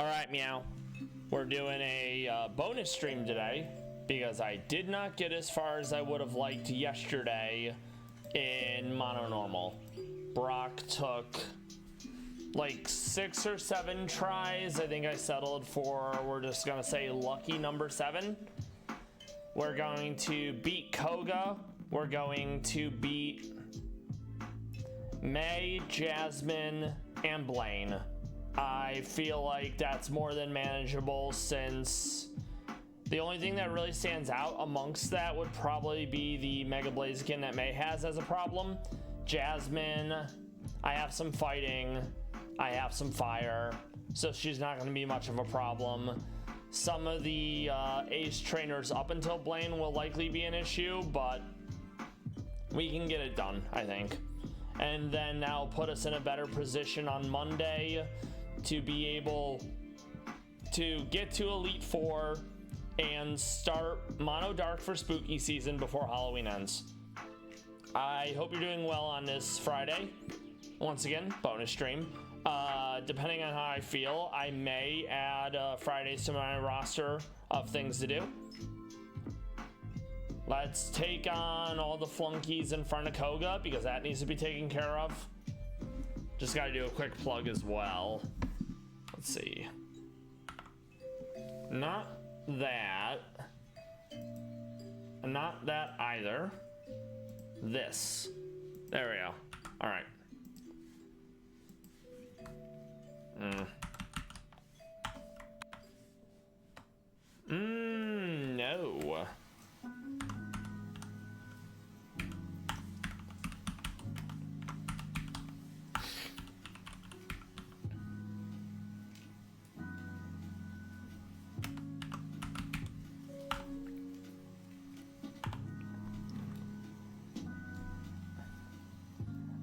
Alright, Meow. We're doing a bonus stream today because I did not get as far as I would have liked yesterday in Mono Normal. Brock took like 6 or 7 tries. I think I settled for, we're just gonna say lucky number 7. We're going to beat Koga. We're going to beat May, Jasmine, and Blaine. I feel like that's more than manageable, since the only thing that really stands out amongst that would probably be the Mega Blaziken that May has as a problem. Jasmine, I have some fighting, I have some fire, so she's not going to be much of a problem. Some of the ace trainers up until Blaine will likely be an issue, but we can get it done, I think. And then that'll put us in a better position on Monday to be able to get to Elite Four and start Mono Dark for spooky season before Halloween ends. I hope you're doing well on this Friday. Once again, bonus stream. Depending on how I feel, I may add Fridays to my roster of things to do. Let's take on all the flunkies in front of Koga, because that needs to be taken care of. Just got to do a quick plug as well. Let's see. Not that. Not that either. This. There we go. All right. No.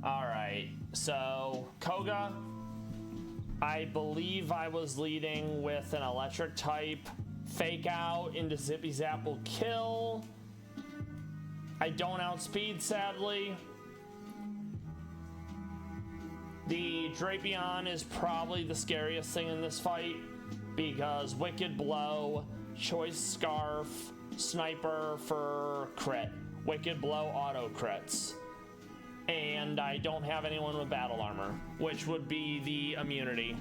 All right, so Koga, I believe I was leading with an electric type. Fake out into Zippy Zap will kill. I don't outspeed, sadly. The Drapion is probably the scariest thing in this fight, because Wicked Blow, Choice Scarf, Sniper for crit. Wicked Blow auto crits. And I don't have anyone with battle armor, which would be the immunity.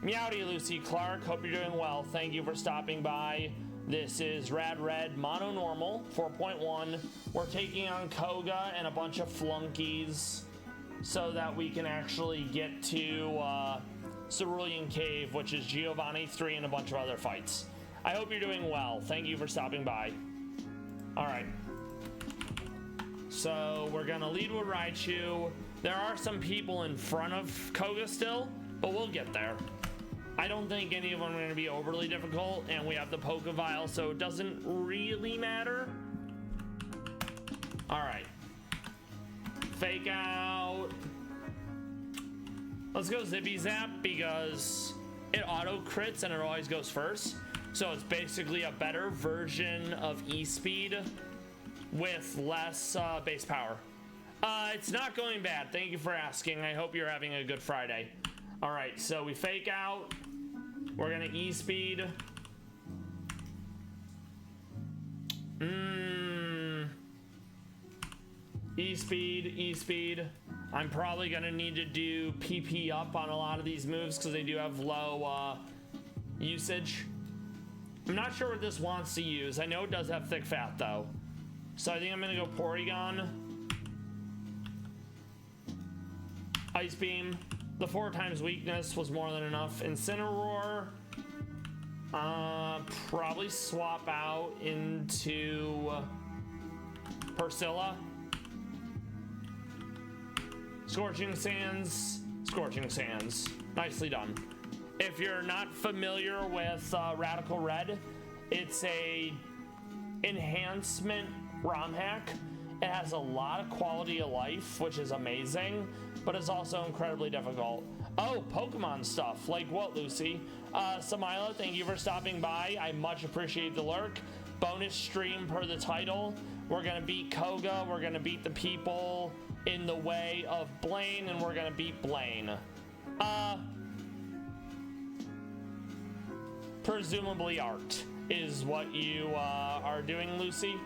Meowdy Lucy Clark, hope you're doing well. Thank you for stopping by. This is Rad Red Mono Normal 4.1. We're taking on Koga and a bunch of flunkies so that we can actually get to Cerulean Cave, which is Giovanni 3 and a bunch of other fights. I hope you're doing well. Thank you for stopping by. All right. So we're gonna lead with Raichu. There are some people in front of Koga still, but we'll get there. I don't think any of them are gonna be overly difficult, and we have the Pokevile, so it doesn't really matter. All right. Fake out. Let's go Zippy Zap, because it auto crits and it always goes first. So it's basically a better version of E-Speed with less base power. It's not going bad. Thank you for asking. I hope you're having a good Friday. All right, so we fake out. We're gonna E-Speed. E-Speed, E-Speed. I'm probably gonna need to do PP up on a lot of these moves because they do have low usage. I'm not sure what this wants to use. I know it does have thick fat though. So I think I'm gonna go Porygon. Ice Beam. The 4 times weakness was more than enough. Incineroar. Probably swap out into Persilla. Scorching Sands. Scorching Sands. Nicely done. If you're not familiar with Radical Red, it's a enhancement ROM hack. It has a lot of quality of life, which is amazing, but it's also incredibly difficult. Oh, Pokemon stuff. Like what, Lucy? Samila, thank you for stopping by. I much appreciate the lurk. Bonus stream per the title. We're gonna beat Koga. We're gonna beat the people in the way of Blaine, and we're gonna beat Blaine. presumably art is what you are doing, Lucy.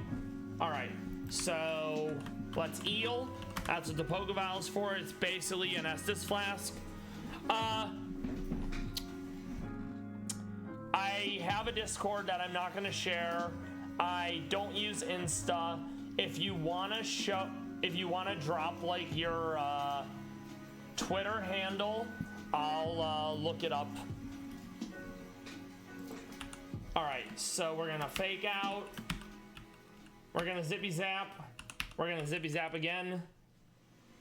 All right, so let's eel. That's what the Pokeball is for. It's basically an Estus flask. I have a Discord that I'm not going to share. I don't use Insta. If you want to drop like your Twitter handle, I'll look it up. All right, so we're gonna fake out. We're gonna zippy zap. We're gonna zippy zap again.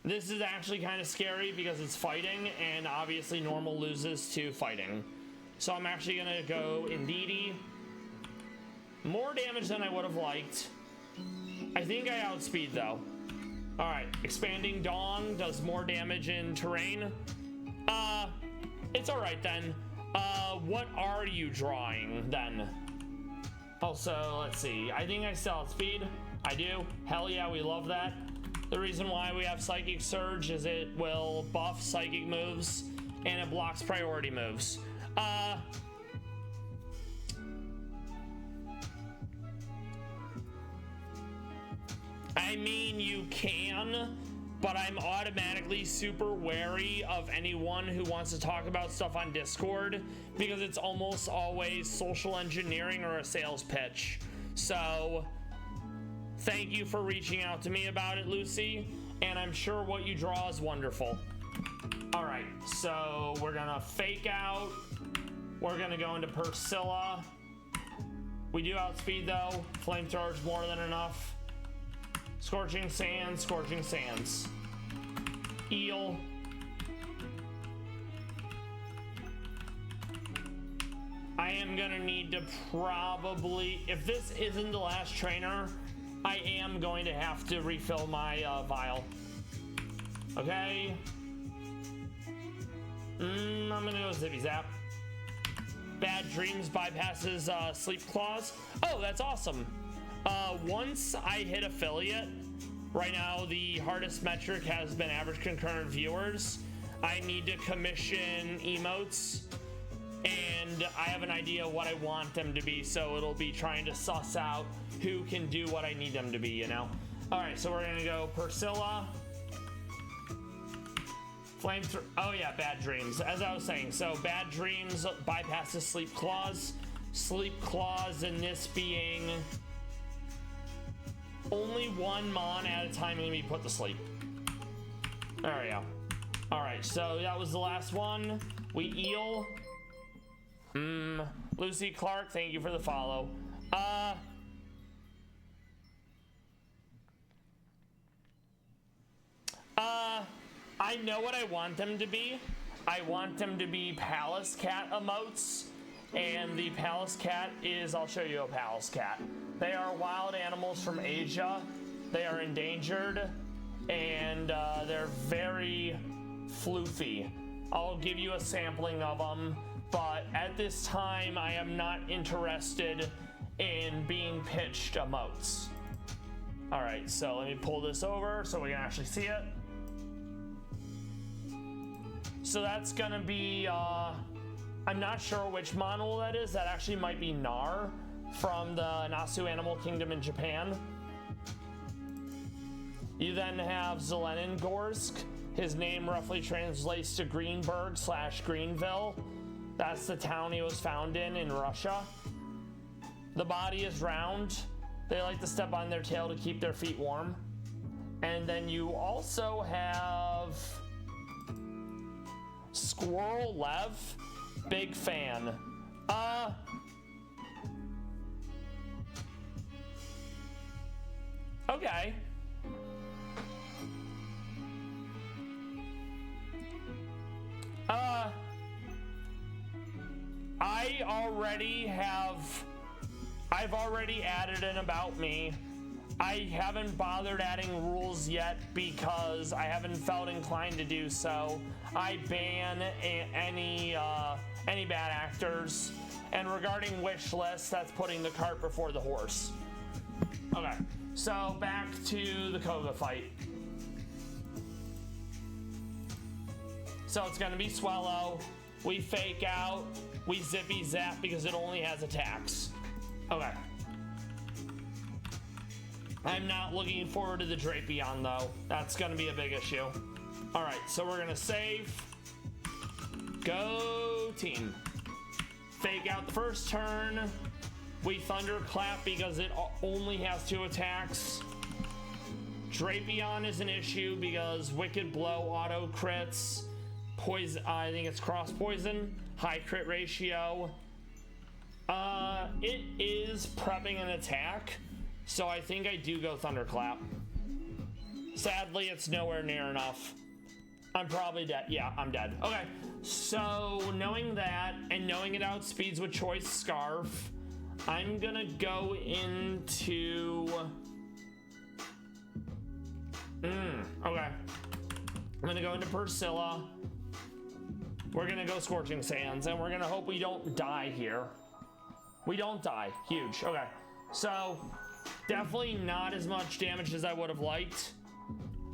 This is actually kind of scary because it's fighting, and obviously normal loses to fighting. So I'm actually gonna go Indeedee. More damage than I would have liked. I think I outspeed though. All right, expanding Dong does more damage in terrain. It's all right then. What are you drawing then? Also, let's see. I think I still outspeed. I do. Hell yeah, we love that. The reason why we have Psychic Surge is it will buff psychic moves and it blocks priority moves. I mean, you can, but I'm automatically super wary of anyone who wants to talk about stuff on Discord because it's almost always social engineering or a sales pitch. So thank you for reaching out to me about it, Lucy, and I'm sure what you draw is wonderful. All right, so we're gonna fake out. We're gonna go into Persilla. We do outspeed though. Flamethrower's more than enough. Scorching Sands, Scorching Sands. Eel. I am gonna need to probably, if this isn't the last trainer, I am going to have to refill my vial. Okay. I'm gonna go Zippy Zap. Bad Dreams bypasses Sleep Claws. Oh, that's awesome. Once I hit affiliate, right now the hardest metric has been average concurrent viewers. I need to commission emotes, and I have an idea what I want them to be, so it'll be trying to suss out who can do what I need them to be, you know? All right, so we're gonna go Persilla. Flamethrower. Oh yeah, Bad Dreams. As I was saying, so Bad Dreams bypasses Sleep Claws. Sleep Claws, and this being only one mon at a time can be put to sleep. There we go. All right, so that was the last one. We eel. Lucy Clark, thank you for the follow. I know what I want them to be. I want them to be Pallas Cat emotes, and the Pallas Cat is, I'll show you a Pallas Cat. They are wild animals from Asia. They are endangered, and they're very floofy. I'll give you a sampling of them, but at this time, I am not interested in being pitched emotes. All right, so let me pull this over so we can actually see it. So that's gonna be, I'm not sure which model that is. That actually might be Nar from the Nasu Animal Kingdom in Japan. You then have Zelenogorsk. His name roughly translates to Greenberg/Greenville. That's the town he was found in Russia. The body is round. They like to step on their tail to keep their feet warm. And then you also have Squirrel Lev, big fan. Okay. I've already added an about me. I haven't bothered adding rules yet because I haven't felt inclined to do so. I ban any bad actors. And regarding wish list, that's putting the cart before the horse. Okay, so back to the Koga fight. So it's gonna be Swellow. we fake out, we zippy zap because it only has attacks. Okay. I'm not looking forward to the Drapion though. That's gonna be a big issue. All right, so we're gonna save. Go team. Fake out the first turn. We Thunderclap because it only has 2 attacks. Drapion is an issue because Wicked Blow auto crits. Poison, I think it's cross poison. High crit ratio. It is prepping an attack, so I think I do go Thunderclap. Sadly, it's nowhere near enough. I'm probably dead. Yeah, I'm dead. Okay, so knowing that and knowing it outspeeds with Choice Scarf, I'm gonna go into... okay. I'm gonna go into Persilla. We're gonna go Scorching Sands, and we're gonna hope we don't die here. We don't die. Huge. Okay. So, definitely not as much damage as I would have liked.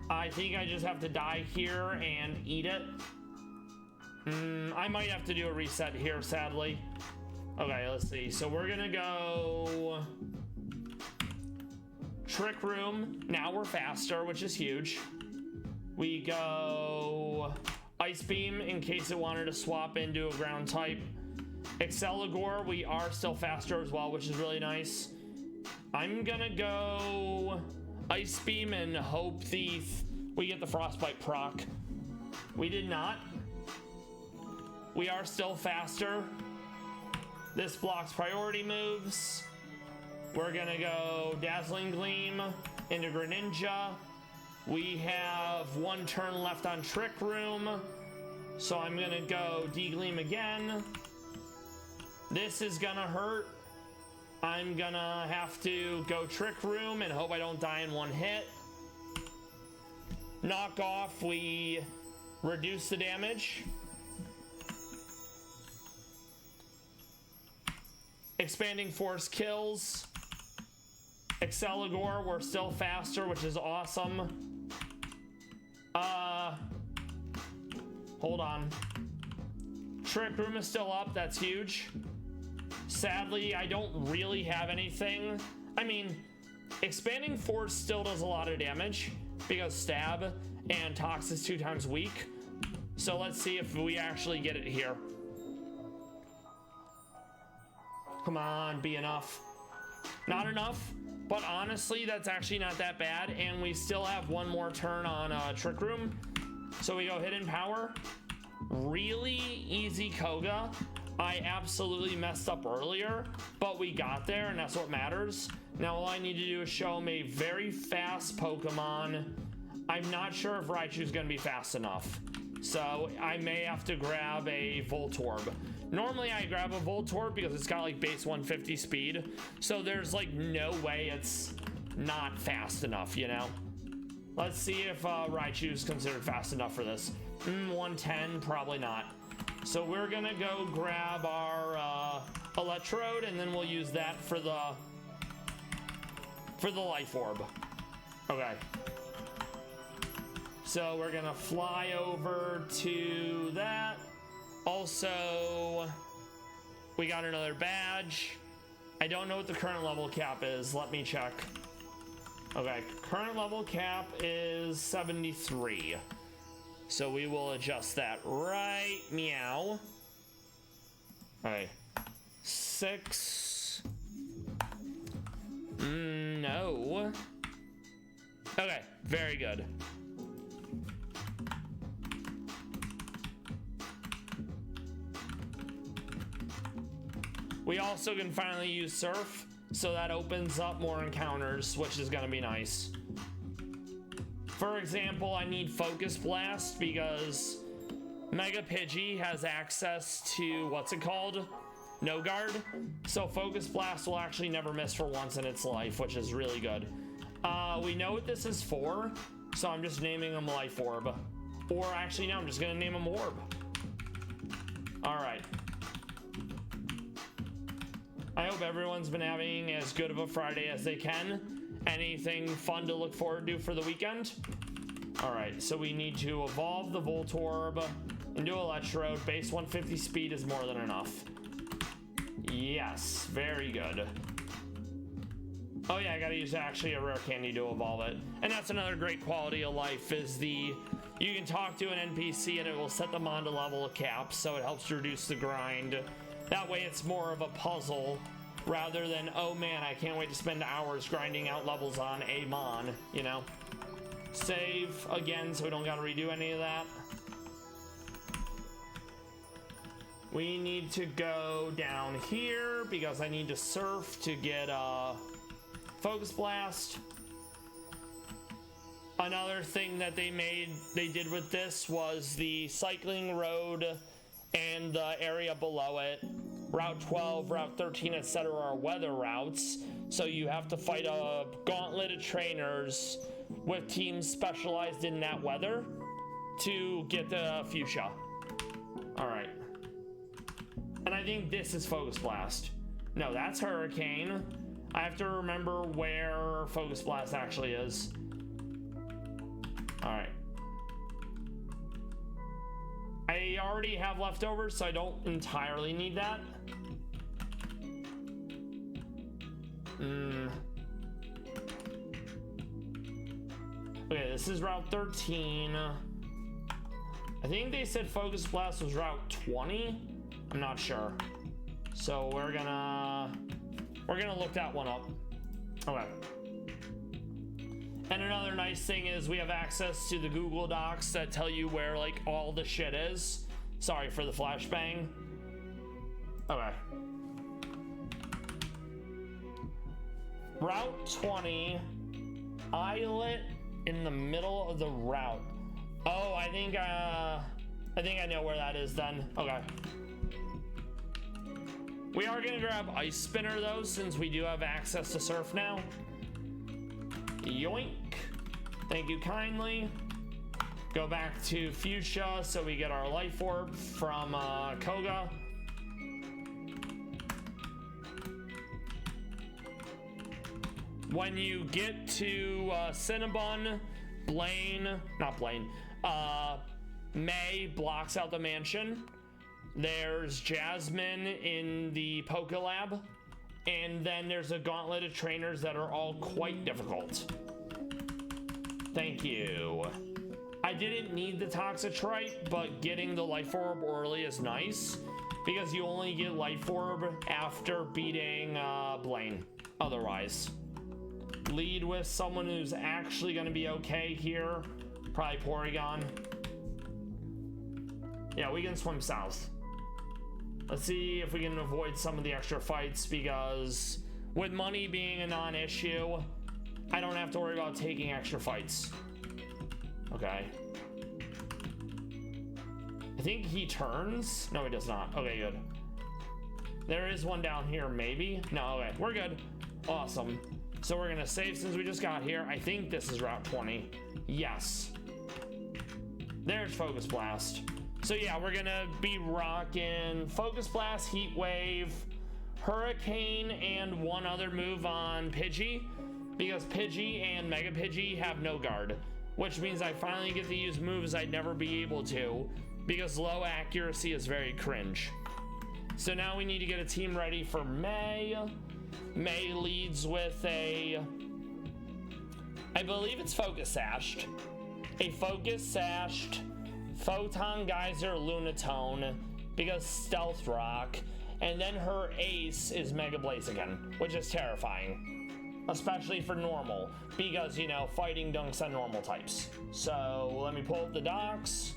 I think I just have to die here and eat it. I might have to do a reset here, sadly. Okay, let's see. So we're gonna go Trick Room. Now we're faster, which is huge. We go Ice Beam in case it wanted to swap into a ground type. Exceligore, we are still faster as well, which is really nice. I'm gonna go Ice Beam and hope we get the Frostbite proc. We did not. We are still faster. This blocks priority moves. We're gonna go Dazzling Gleam into Greninja. We have 1 turn left on Trick Room, so I'm gonna go D-Gleam again. This is gonna hurt. I'm gonna have to go Trick Room and hope I don't die in 1 hit. Knock off, we reduce the damage. Expanding Force kills. Exceligore, we're still faster, which is awesome. Hold on. Trick Room is still up, that's huge. Sadly, I don't really have anything. I mean, Expanding Force still does a lot of damage because Stab and Tox is 2 times weak. So let's see if we actually get it here. Come on, be enough. Not enough, but honestly, that's actually not that bad. And we still have 1 more turn on Trick Room. So we go Hidden Power. Really easy Koga. I absolutely messed up earlier, but we got there, and that's what matters. Now all I need to do is show him a very fast Pokemon. I'm not sure if Raichu's gonna be fast enough, so I may have to grab a Voltorb. Normally I grab a Voltorb because it's got like base 150 speed, so there's like no way it's not fast enough, you know? Let's see if Raichu's considered fast enough for this. 110, probably not. So we're gonna go grab our Electrode, and then we'll use that for the Life Orb. Okay. So we're gonna fly over to that. Also, we got another badge. I don't know what the current level cap is. Let me check. Okay, current level cap is 73. So we will adjust that right meow. Okay. 6. No. Okay, very good. We also can finally use Surf, so that opens up more encounters, which is gonna be nice. For example, I need Focus Blast because Mega Pidgey has access to, what's it called? No Guard. So Focus Blast will actually never miss for once in its life, which is really good. We know what this is for, so I'm just naming him Life Orb. Or actually, no, I'm just gonna name him Orb. All right. I hope everyone's been having as good of a Friday as they can. Anything fun to look forward to for the weekend? All right, so we need to evolve the Voltorb. Into Electrode. Base 150 speed is more than enough. Yes, very good. Oh yeah, I gotta use actually a rare candy to evolve it. And that's another great quality of life is you can talk to an NPC and it will set them on to level cap, so it helps reduce the grind. That way it's more of a puzzle rather than, oh man, I can't wait to spend hours grinding out levels on a mon, you know? Save again so we don't gotta redo any of that. We need to go down here because I need to surf to get Focus Blast. Another thing that they did with this was the cycling road and the area below it. Route 12, Route 13, etc. are weather routes. So you have to fight a gauntlet of trainers with teams specialized in that weather to get the fuchsia. All right. And I think this is Focus Blast. No, that's Hurricane. I have to remember where Focus Blast actually is. All right. I already have leftovers, so I don't entirely need that. Okay, this is Route 13. I think they said Focus Blast was Route 20. I'm not sure. So we're gonna look that one up. Okay. And another nice thing is we have access to the Google Docs that tell you where like all the shit is. Sorry for the flashbang. Okay. Route 20, islet in the middle of the route. Oh, I think I know where that is then. Okay. We are gonna grab Ice Spinner though, since we do have access to surf now. Yoink. Thank you kindly. Go back to Fuchsia so we get our life orb from Koga. When you get to Cinnabon, May blocks out the mansion. There's Jasmine in the Poke Lab. And then there's a gauntlet of trainers that are all quite difficult. Thank you. I didn't need the Toxitrite, but getting the Life Orb early is nice because you only get Life Orb after beating Blaine. Otherwise, lead with someone who's actually going to be okay here. Probably Porygon. Yeah, we can swim south. Let's see if we can avoid some of the extra fights because with money being a non-issue, I don't have to worry about taking extra fights. Okay. I think he turns. No, he does not. Okay, good. There is one down here, maybe. No, okay, we're good. Awesome. So we're gonna save since we just got here. I think this is Route 20. Yes. There's Focus Blast. So yeah, we're gonna be rocking Focus Blast, Heat Wave, Hurricane, and one other move on Pidgey, because Pidgey and Mega Pidgey have no guard, which means I finally get to use moves I'd never be able to, because low accuracy is very cringe. So now we need to get a team ready for May. May leads with I believe it's Focus Sashed. A Focus Sashed Photon Geyser Lunatone, because Stealth Rock, and then her ace is Mega Blaziken, which is terrifying, especially for normal, because, you know, fighting dunks on normal types. So let me pull up the docs.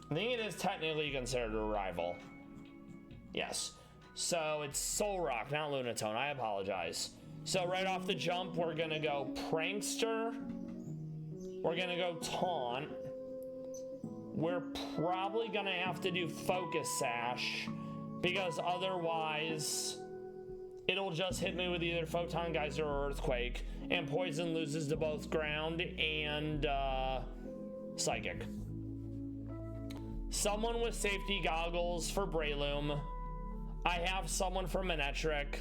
I think it is technically considered a rival. Yes. So it's Soul Rock, not Lunatone. I apologize. So right off the jump, we're gonna go Prankster. We're gonna go Taunt. We're probably gonna have to do Focus Sash, because otherwise it'll just hit me with either Photon Geyser or Earthquake, and Poison loses to both Ground and Psychic. Someone with Safety Goggles for Breloom. I have someone for Manectric.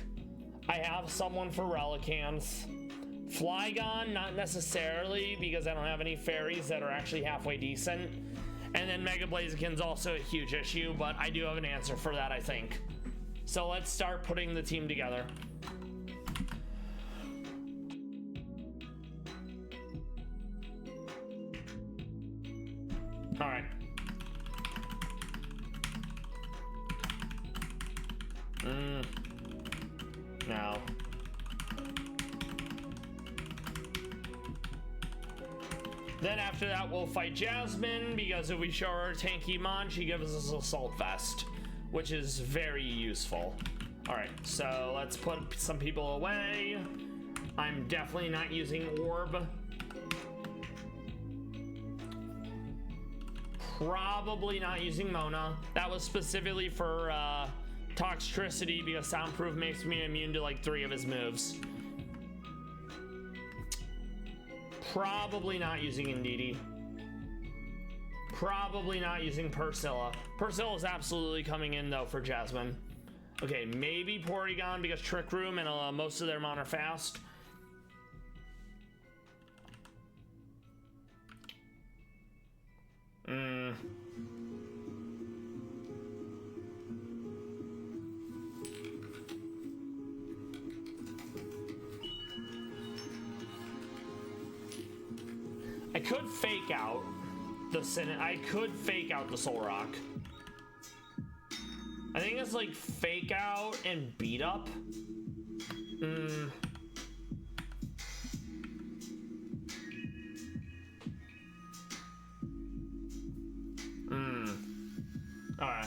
I have someone for Relicanth. Flygon, not necessarily, because I don't have any fairies that are actually halfway decent. And then Mega Blaziken's also a huge issue, but I do have an answer for that, I think. So let's start putting the team together. All right. No. Then after that, we'll fight Jasmine, because if we show her tanky mon, she gives us Assault Vest, which is very useful. All right, so let's put some people away. I'm definitely not using Orb. Probably not using Mona. That was specifically for Toxtricity, because Soundproof makes me immune to like 3 of his moves. Probably not using Indeedee. Probably not using Persilla. Persilla is absolutely coming in though for Jasmine. Okay, maybe Porygon, because Trick Room and most of their mon are fast. I could fake out the I could fake out the Soul Rock. I think it's like fake out and beat up. All right.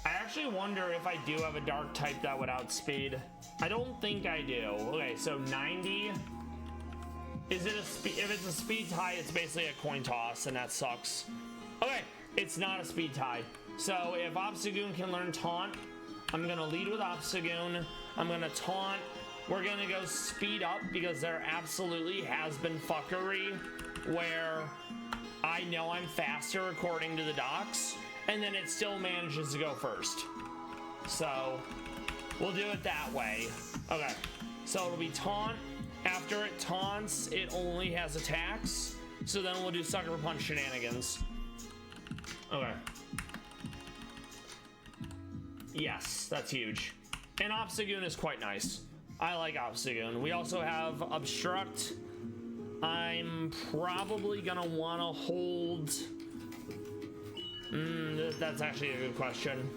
I actually wonder if I do have a dark type that would outspeed. I don't think I do. Okay, so 90. Is it a speed? If it's a speed tie, it's basically a coin toss, and that sucks. Okay, it's not a speed tie. So if Obstagoon can learn Taunt, I'm gonna lead with Obstagoon. I'm gonna Taunt. We're gonna go speed up, because there absolutely has been fuckery where I know I'm faster according to the docs, and then it still manages to go first. So we'll do it that way. Okay, so it'll be Taunt. After it taunts, it only has attacks. So then we'll do Sucker Punch shenanigans. Okay. Yes, that's huge. And Obstagoon is quite nice. I like Obstagoon. We also have Obstruct. I'm probably gonna wanna hold... that's actually a good question.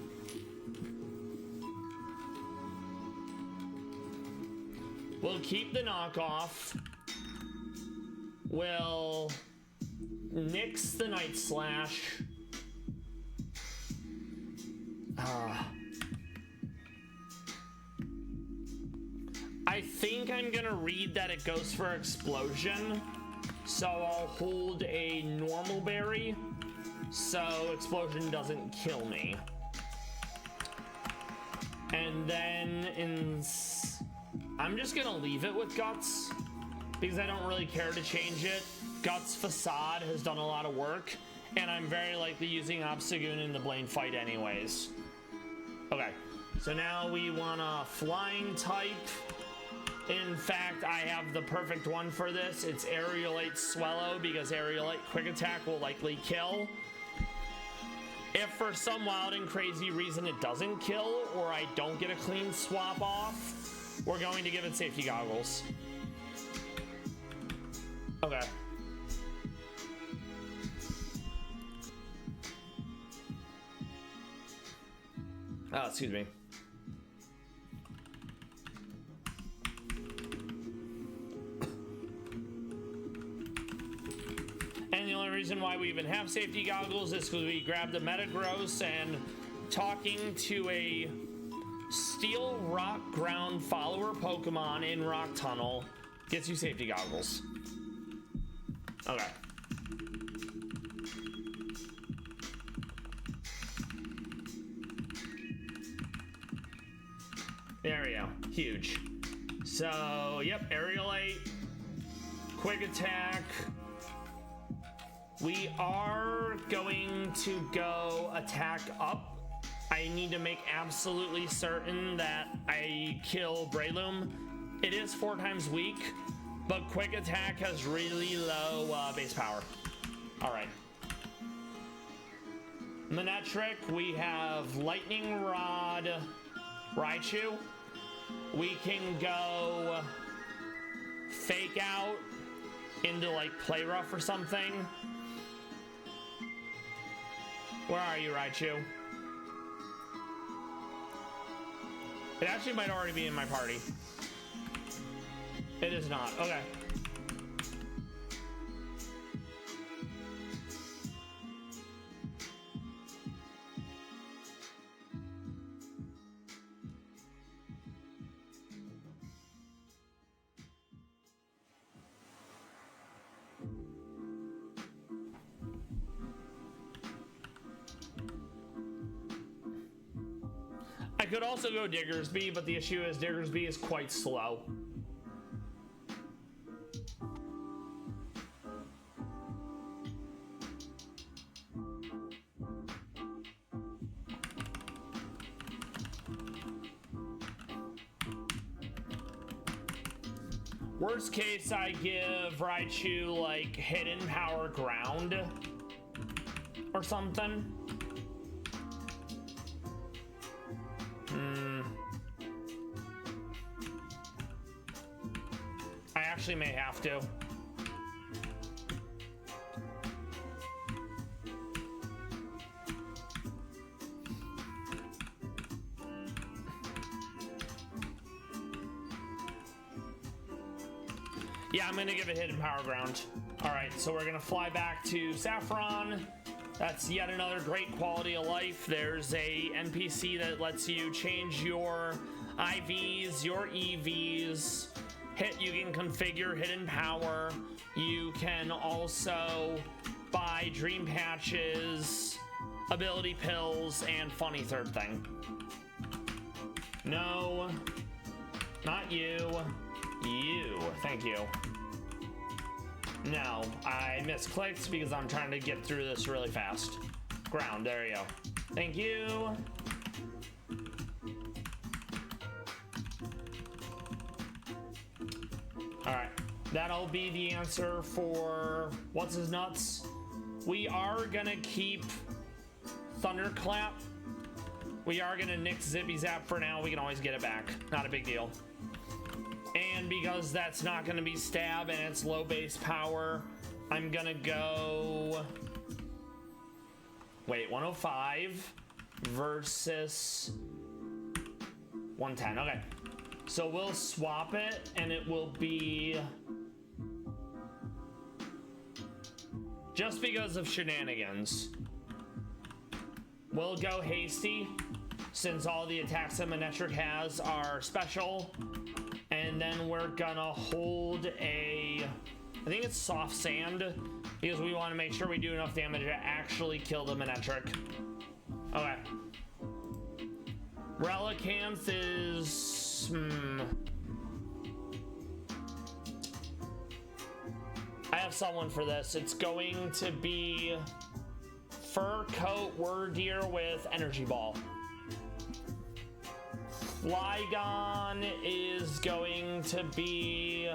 We'll keep the knockoff. We'll nix the Night Slash. I think I'm gonna read that it goes for Explosion, so I'll hold a normal berry so Explosion doesn't kill me. And then I'm just gonna leave it with Guts, because I don't really care to change it. Guts Facade has done a lot of work, and I'm very likely using Obstagoon in the Blaine fight anyways. Okay, so now we want a flying type. In fact, I have the perfect one for this. It's Aerialite Swellow, because Aerialite Quick Attack will likely kill. If for some wild and crazy reason it doesn't kill, or I don't get a clean swap off, we're going to give it Safety Goggles. Okay. Oh, excuse me. And the only reason why we even have Safety Goggles is because we grabbed the Metagross, and talking to a Steel Rock Ground follower Pokemon in Rock Tunnel gets you Safety Goggles. Okay. There we go. Huge. So, yep, Aerialite, Quick Attack. We are going to go attack up. I need to make absolutely certain that I kill Breloom. It is 4 times weak, but quick attack has really low base power. All right. Manectric, we have Lightning Rod, Raichu. We can go Fake Out into like Play Rough or something. Where are you, Raichu? It actually might already be in my party. It is not. Okay. I could also go Diggersby, but the issue is Diggersby is quite slow. Worst case, I give Raichu like Hidden Power Ground or something. I actually may have to. Yeah, I'm gonna give it Hidden Power Ground. All right, so we're gonna fly back to Saffron. That's yet another great quality of life. There's a NPC that lets you change your IVs, your EVs. You can configure hidden power. You can also buy dream patches, ability pills, and funny third thing. No, not you. You, thank you. No, I misclicked because I'm trying to get through this really fast. Ground, there you go. Thank you. All right, that'll be the answer for what's his nuts. We are gonna keep Thunderclap. We are gonna nix Zippy Zap for now. We can always get it back. Not a big deal. And because that's not gonna be stab and it's low base power, I'm gonna go... Wait, 105 versus 110. Okay. So we'll swap it and it will be... Just because of shenanigans. We'll go Hasty, since all the attacks that Manectric has are special. And then we're gonna hold a... I think it's Soft Sand, because we want to make sure we do enough damage to actually kill the Manectric. Okay. Relicanth is... I have someone for this. It's going to be Fur Coat Wordeer with Energy Ball. Flygon is going to be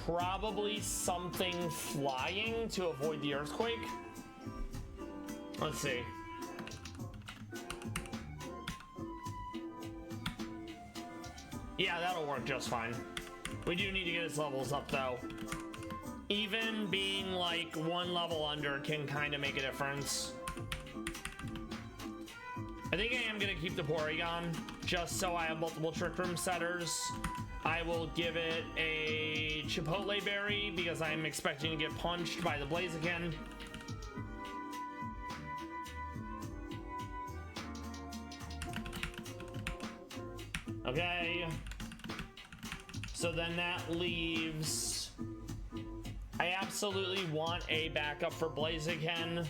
probably something flying to avoid the earthquake. Let's see. Yeah, that'll work just fine. We do need to get his levels up though. Even being like 1 level under can kind of make a difference. I think I am going to keep the Porygon, just so I have multiple Trick Room setters. I will give it a Chipotle Berry, because I'm expecting to get punched by the Blaziken. Okay. So then that leaves... I absolutely want a backup for Blaziken.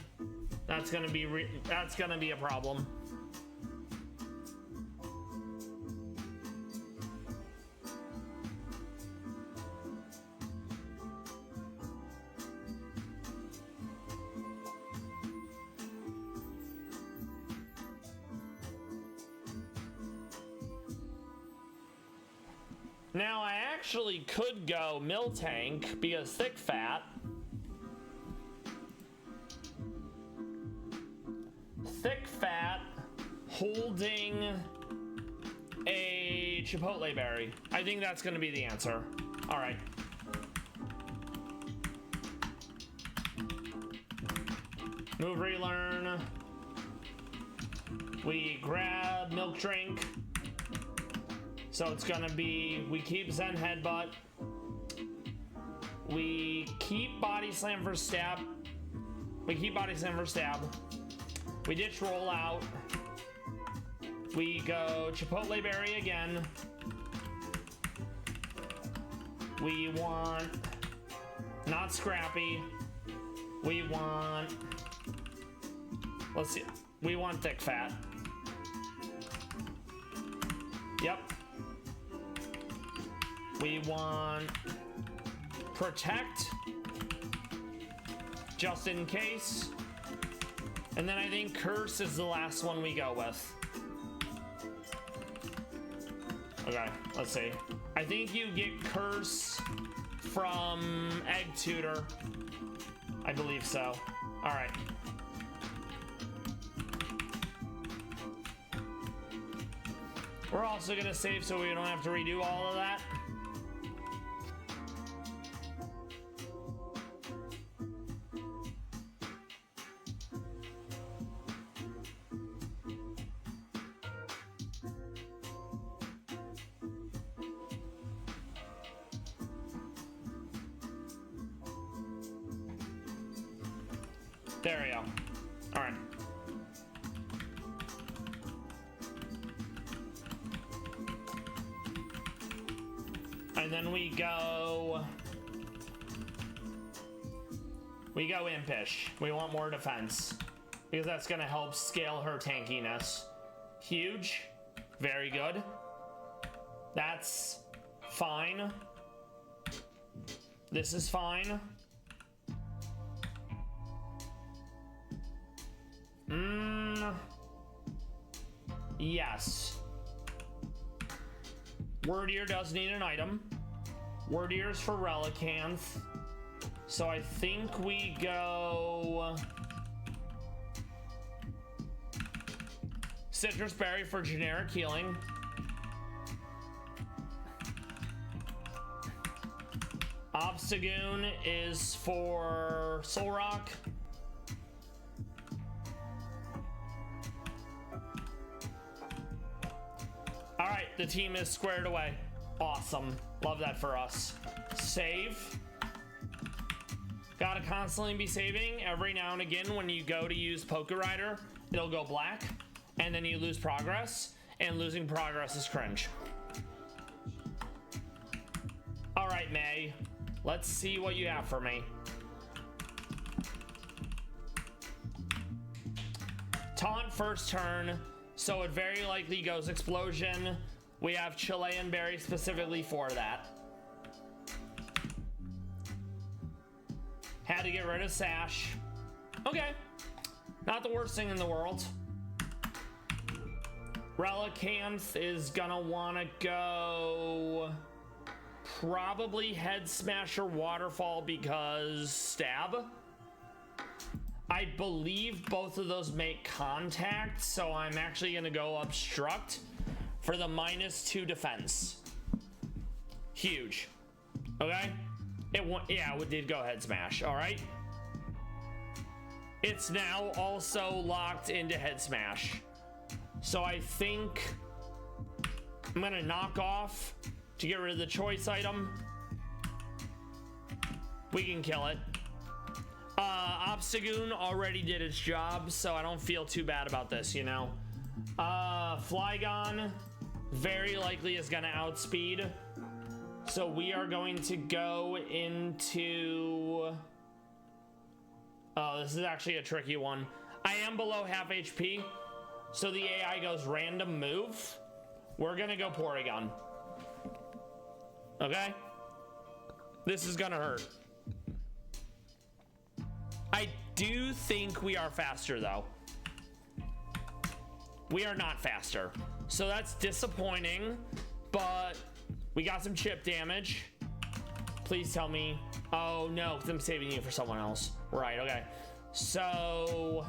That's gonna be a problem. Now I actually could go mill tank because thick fat. Thick fat holding a chipotle berry. I think that's going to be the answer. All right. Move, relearn. We grab milk drink. So it's gonna be, we keep Zen headbutt. We keep body slam for stab. We keep body slam for stab. We ditch roll out. We go chipotle berry again. We want not scrappy. We want, let's see, we want thick fat. Yep. We want protect, just in case. And then I think curse is the last one we go with. Okay, let's see. I think you get curse from egg tutor. I believe so. All right. We're also gonna save so we don't have to redo all of that. There we go. All right. And then we go impish. We want more defense because that's gonna help scale her tankiness. Huge, very good. That's fine. This is fine. Yes. Wordier does need an item. Wordier's for Relicanth. So I think we go Citrus Berry for generic healing. Obstagoon is for Soul Rock. All right, the team is squared away. Awesome. Love that for us. Save. Gotta constantly be saving. Every now and again when you go to use Poké Rider, it'll go black, and then you lose progress, and losing progress is cringe. All right, May. Let's see what you have for me. Taunt first turn, so it very likely goes Explosion. We have Chilean Berry specifically for that. Had to get rid of Sash. Okay. Not the worst thing in the world. Relicanth is gonna wanna go probably Head Smash or Waterfall because stab. I believe both of those make contact, so I'm actually gonna go Obstruct for the -2 defense. Huge. Okay? It did go Head Smash, all right? It's now also locked into Head Smash. So I think I'm gonna knock off to get rid of the choice item. We can kill it. Obstagoon already did its job, so I don't feel too bad about this, you know? Flygon very likely is gonna outspeed. So we are going to go into... Oh, this is actually a tricky one. I am below half HP, so the AI goes random move. We're gonna go Porygon. Okay? This is gonna hurt. I do think we are faster, though. We are not faster. So that's disappointing, but We got some chip damage. Please tell me. Oh no, because I'm saving you for someone else. Right, okay. So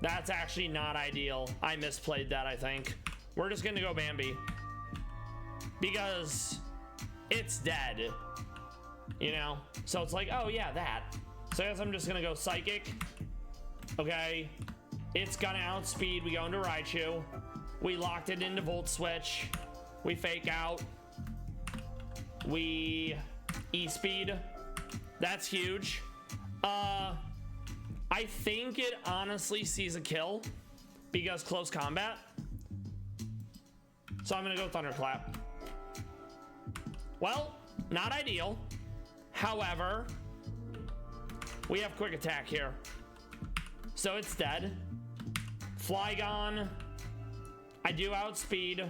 that's actually not ideal. I misplayed that, I think. We're just gonna go Bambi. Because it's dead. You know? So it's like, oh yeah, that. So I guess I'm just gonna go Psychic. Okay. It's gonna outspeed. We go into Raichu. We locked it into Volt Switch. We fake out. We E-speed. That's huge. I think it honestly sees a kill because close combat. So I'm gonna go Thunderclap. Well, not ideal. However, we have quick attack here. So it's dead. Flygon. I do outspeed.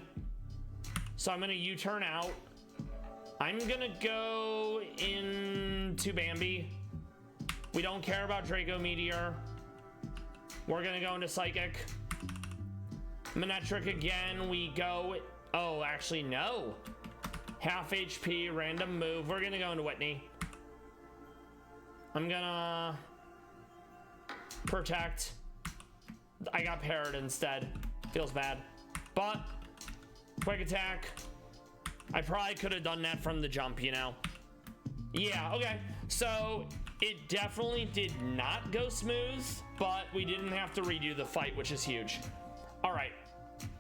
So I'm gonna U-turn out. I'm gonna go into Bambi. We don't care about Draco Meteor. We're gonna go into Psychic. Manectric again. We go. Oh, actually, no. Half HP, random move. We're gonna go into Whitney. I'm gonna protect. I got parried instead. Feels bad. But quick attack. I probably could have done that from the jump, you know? Yeah, okay. So it definitely did not go smooth, but we didn't have to redo the fight, which is huge. All right.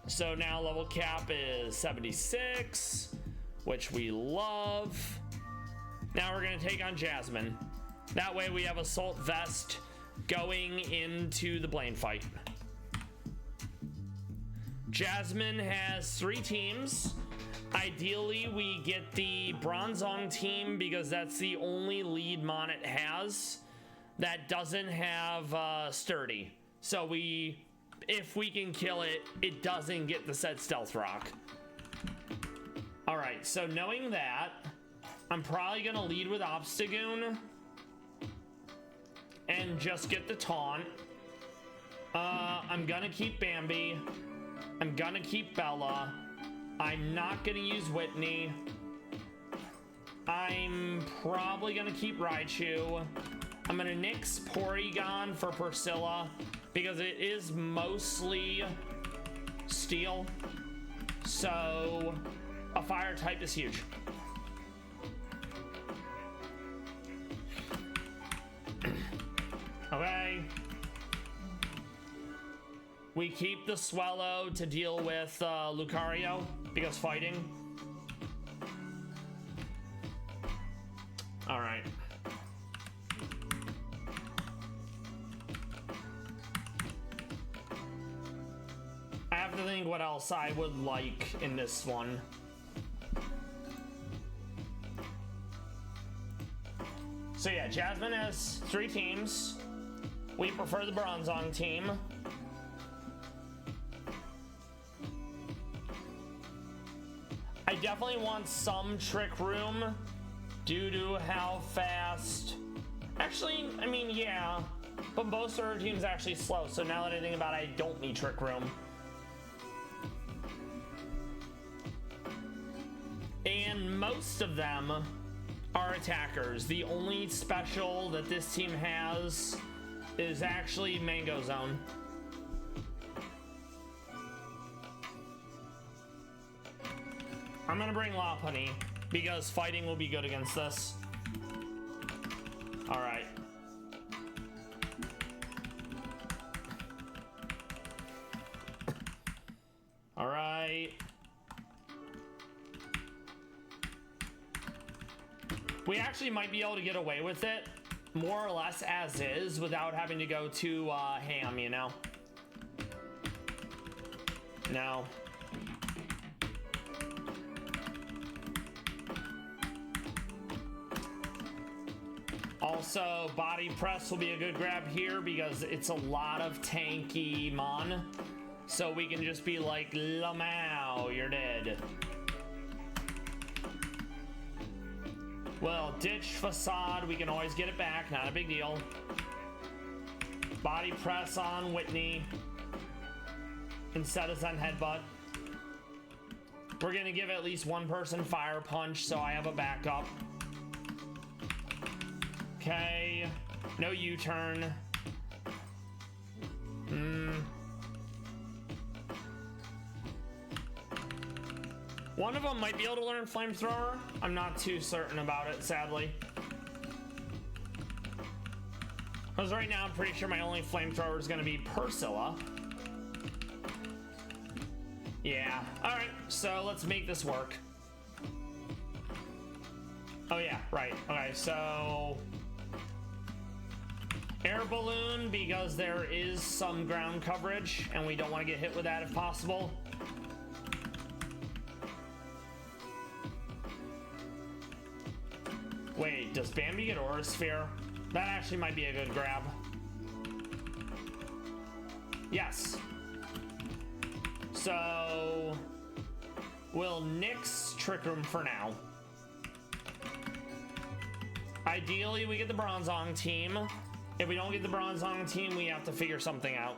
So now level cap is 76, which we love. Now we're going to take on Jasmine. That way we have Assault Vest going into the Blaine fight. Jasmine has 3 teams. Ideally, we get the Bronzong team because that's the only lead mon it has that doesn't have Sturdy. So if we can kill it, it doesn't get the said Stealth Rock. All right, so knowing that, I'm probably gonna lead with Obstagoon and just get the taunt. I'm gonna keep Bambi. I'm gonna keep Bella. I'm not gonna use Whitney. I'm probably gonna keep Raichu. I'm gonna nix Porygon for Priscilla because it is mostly steel. So a fire type is huge. Okay. We keep the Swellow to deal with Lucario because fighting. All right. I have to think what else I would like in this one. So yeah, Jasmine has 3 teams. We prefer the Bronzong team. I definitely want some Trick Room due to how fast. Actually, I mean, yeah, but most of her team's actually slow. So now that I think about it, I don't need Trick Room. And most of them are attackers. The only special that this team has is actually Mango Zone. I'm gonna bring Lopunny because fighting will be good against this. All right. All right. We actually might be able to get away with it more or less as is without having to go to ham, you know? No. Also, Body Press will be a good grab here because it's a lot of tanky mon. So we can just be like, Lamau, you're dead. Well, Ditch Facade, we can always get it back, not a big deal. Body Press on Whitney instead of Zen Headbutt. We're gonna give at least one person fire punch, so I have a backup. Okay. No U-turn. One of them might be able to learn flamethrower. I'm not too certain about it, sadly. Because right now, I'm pretty sure my only flamethrower is going to be Persilla. Yeah. Alright, so let's make this work. Oh yeah, right. Okay, so... Air balloon, because there is some ground coverage, and we don't want to get hit with that if possible. Wait, does Bambi get Aura Sphere? That actually might be a good grab. Yes. So we'll nix Trick Room for now. Ideally, we get the Bronzong team. If we don't get the Bronzong team, we have to figure something out.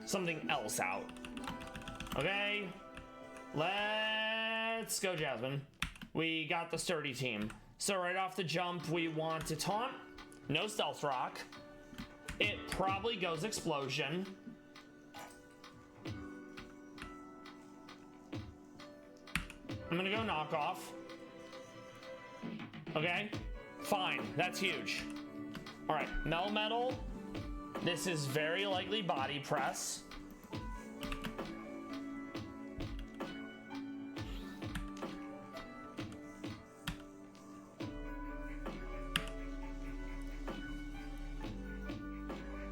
Something else out. Okay. Let's go, Jasmine. We got the Sturdy team. So right off the jump, we want to taunt. No Stealth Rock. It probably goes Explosion. I'm gonna go Knockoff. Okay, fine, that's huge. All right, Melmetal. This is very likely Body Press.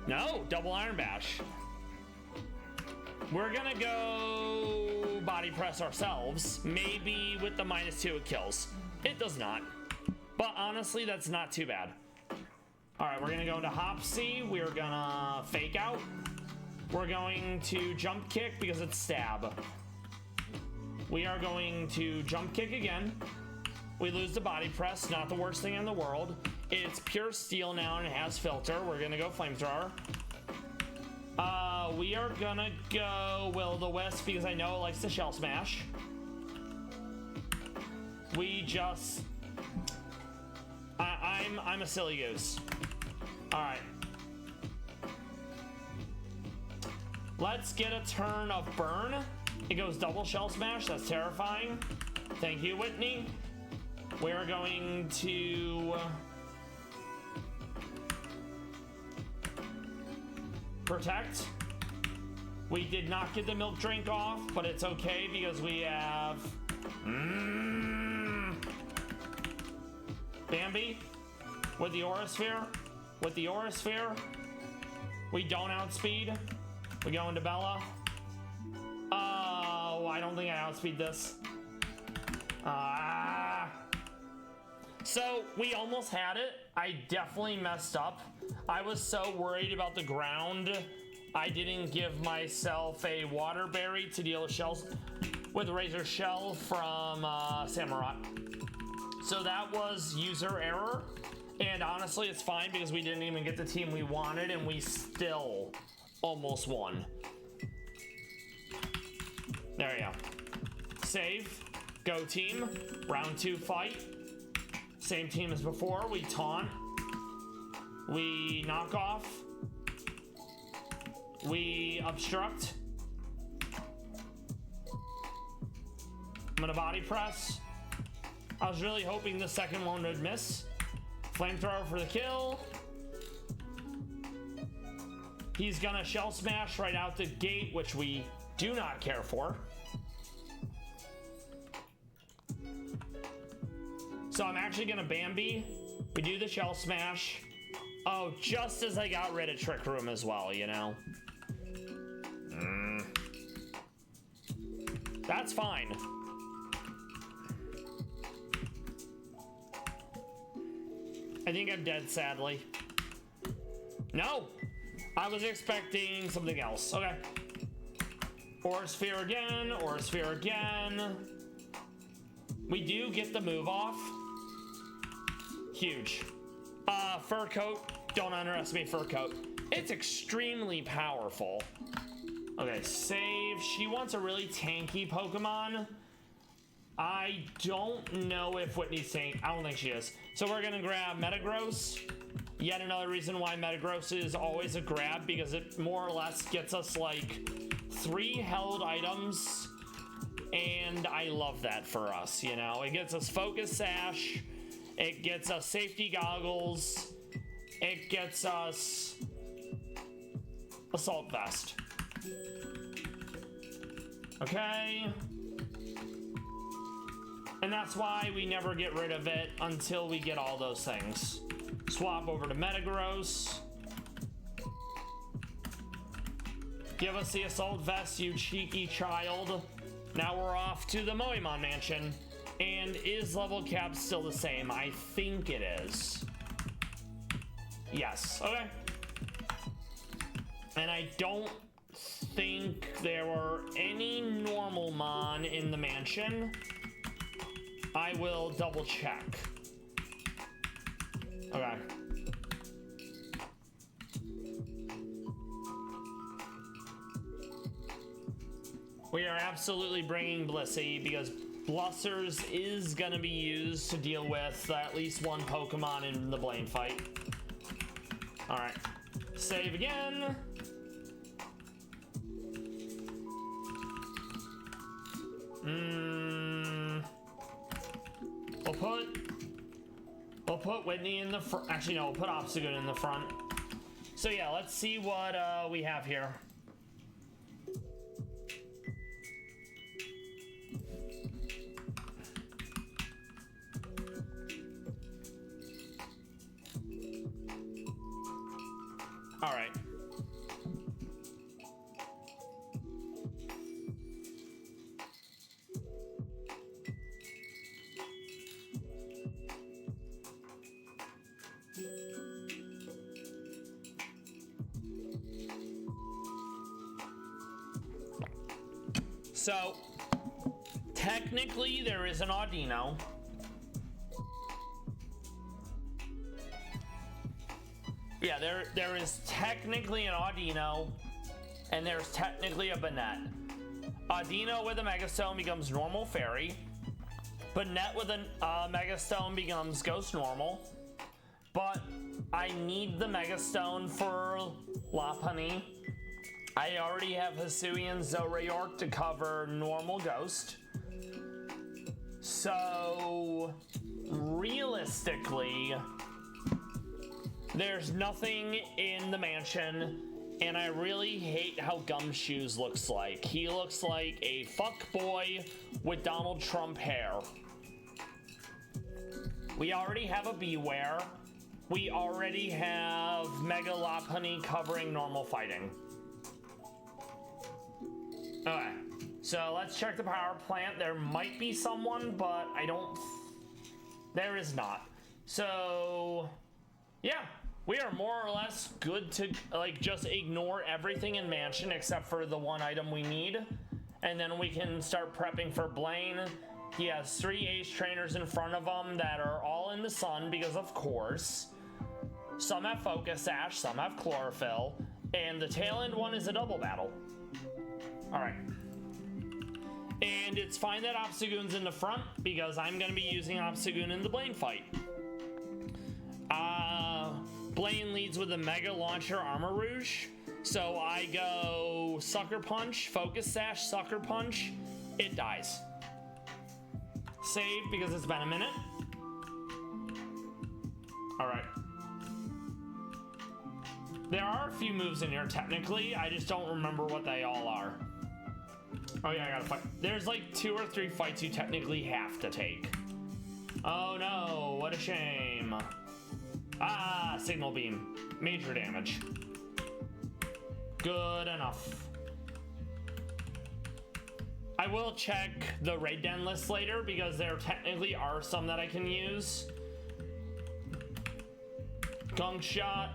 No, double Iron Bash. We're gonna go Body Press ourselves. Maybe with the -2 it kills. It does not. But honestly, that's not too bad. All right, we're gonna go into Hop C. We're gonna Fake Out. We're going to Jump Kick because it's Stab. We are going to Jump Kick again. We lose the Body Press, not the worst thing in the world. It's pure steel now and it has filter. We're gonna go Flamethrower. We are gonna go Will-O-the-Wisp because I know it likes to Shell Smash. We just... I'm a silly goose. Alright. Let's get a turn of Burn. It goes double Shell Smash. That's terrifying. Thank you, Whitney. We're going to... Protect. We did not get the Milk Drink off, but it's okay because we have Bambi with the Aura Sphere. With the Aura Sphere, we don't outspeed. We go into Bella. Oh, I don't think I outspeed this. So we almost had it. I definitely messed up. I was so worried about the ground. I didn't give myself a Water Berry to deal with shells with Razor Shell from Samurott. So that was user error. And honestly, it's fine because we didn't even get the team we wanted and we still almost won. There you go. Save. Go team. Round 2 fight. Same team as before. We taunt. We knock off. We obstruct. I'm gonna Body Press. I was really hoping the second one would miss. Flamethrower for the kill. He's gonna Shell Smash right out the gate, which we do not care for. So I'm actually gonna Bambi. We do the Shell Smash. Oh, just as I got rid of Trick Room as well, you know? That's fine. I think I'm dead, sadly. No! I was expecting something else. Okay. Aura Sphere again, Aura Sphere again. We do get the move off. Huge. Fur Coat. Don't underestimate Fur Coat. It's extremely powerful. Okay, save. She wants a really tanky Pokemon. I don't know if Whitney's saying, I don't think she is. So we're gonna grab Metagross. Yet another reason why Metagross is always a grab, because it more or less gets us like 3 held items. And I love that for us, you know? It gets us Focus Sash. It gets us Safety Goggles. It gets us Assault Vest. Okay. And that's why we never get rid of it until we get all those things. Swap over to Metagross. Give us the Assault Vest, you cheeky child. Now we're off to the Moemon Mansion. And is level cap still the same? I think it is. Yes, okay. And I don't think there were any normal mon in the mansion. I will double check. Okay. We are absolutely bringing Blissey because Blussers is gonna be used to deal with at least one Pokemon in the Blaine fight. Alright. Save again. We'll put Whitney in the front. Actually, no, we'll put Obstagoon in the front. So yeah, let's see what we have here. All right. So, technically, there is an Audino. Yeah, there is technically an Audino, and there's technically a Banette. Audino with a Megastone becomes normal fairy. Banette with a Megastone becomes ghost normal. But I need the Megastone for Lopunny. I already have Hisuian Zoroark to cover normal ghost. So, realistically, there's nothing in the mansion, and I really hate how Gumshoes looks like. He looks like a fuckboy with Donald Trump hair. We already have a Beware. We already have Mega Lopunny covering normal fighting. Okay, so let's check the power plant. There might be someone, but I don't... There is not. So, yeah. We are more or less good to, like, just ignore everything in Mansion except for the one item we need. And then we can start prepping for Blaine. He has 3 Ace Trainers in front of him that are all in the sun because, of course. Some have Focus Sash, some have Chlorophyll. And the tail end one is a double battle. Alright. And it's fine that Obstagoon's in the front because I'm going to be using Obstagoon in the Blaine fight. Blaine leads with a Mega Launcher Armor Rouge. So I go Sucker Punch, Focus Sash, Sucker Punch. It dies. Save because it's been a minute. Alright. There are a few moves in here technically. I just don't remember what they all are. Oh yeah, I gotta fight. There's like 2 or 3 fights you technically have to take. Oh no, what a shame. Ah, Signal Beam. Major damage. Good enough. I will check the raid den list later because there technically are some that I can use. Gunk Shot.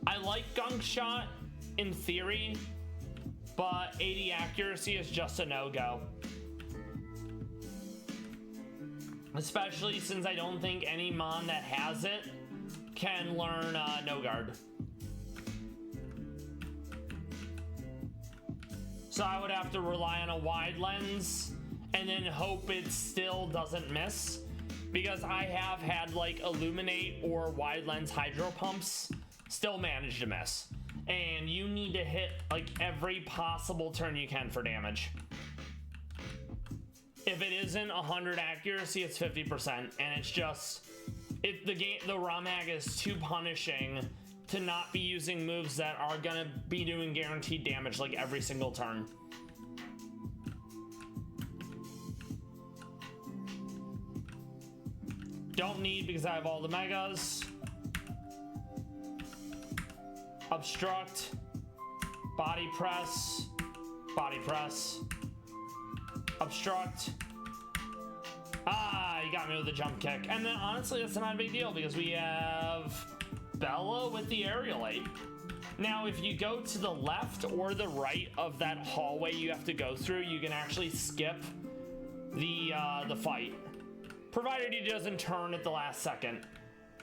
I like Gunk Shot in theory, but 80 accuracy is just a no-go. Especially since I don't think any mon that has it can learn No Guard. So I would have to rely on a wide lens, and then hope it still doesn't miss, because I have had like Illuminate or wide lens hydro pumps still manage to miss, and you need to hit like every possible turn you can for damage. If it isn't 100 accuracy, it's 50%, and it's just the ROM hack is too punishing to not be using moves that are gonna be doing guaranteed damage like every single turn. Don't need because I have all the megas. Obstruct, body press, obstruct. Ah, you got me with the jump kick. And then honestly, that's not a big deal because we have Bella with the aerial 8. Now, if you go to the left or the right of that hallway you have to go through, you can actually skip the fight, provided he doesn't turn at the last second.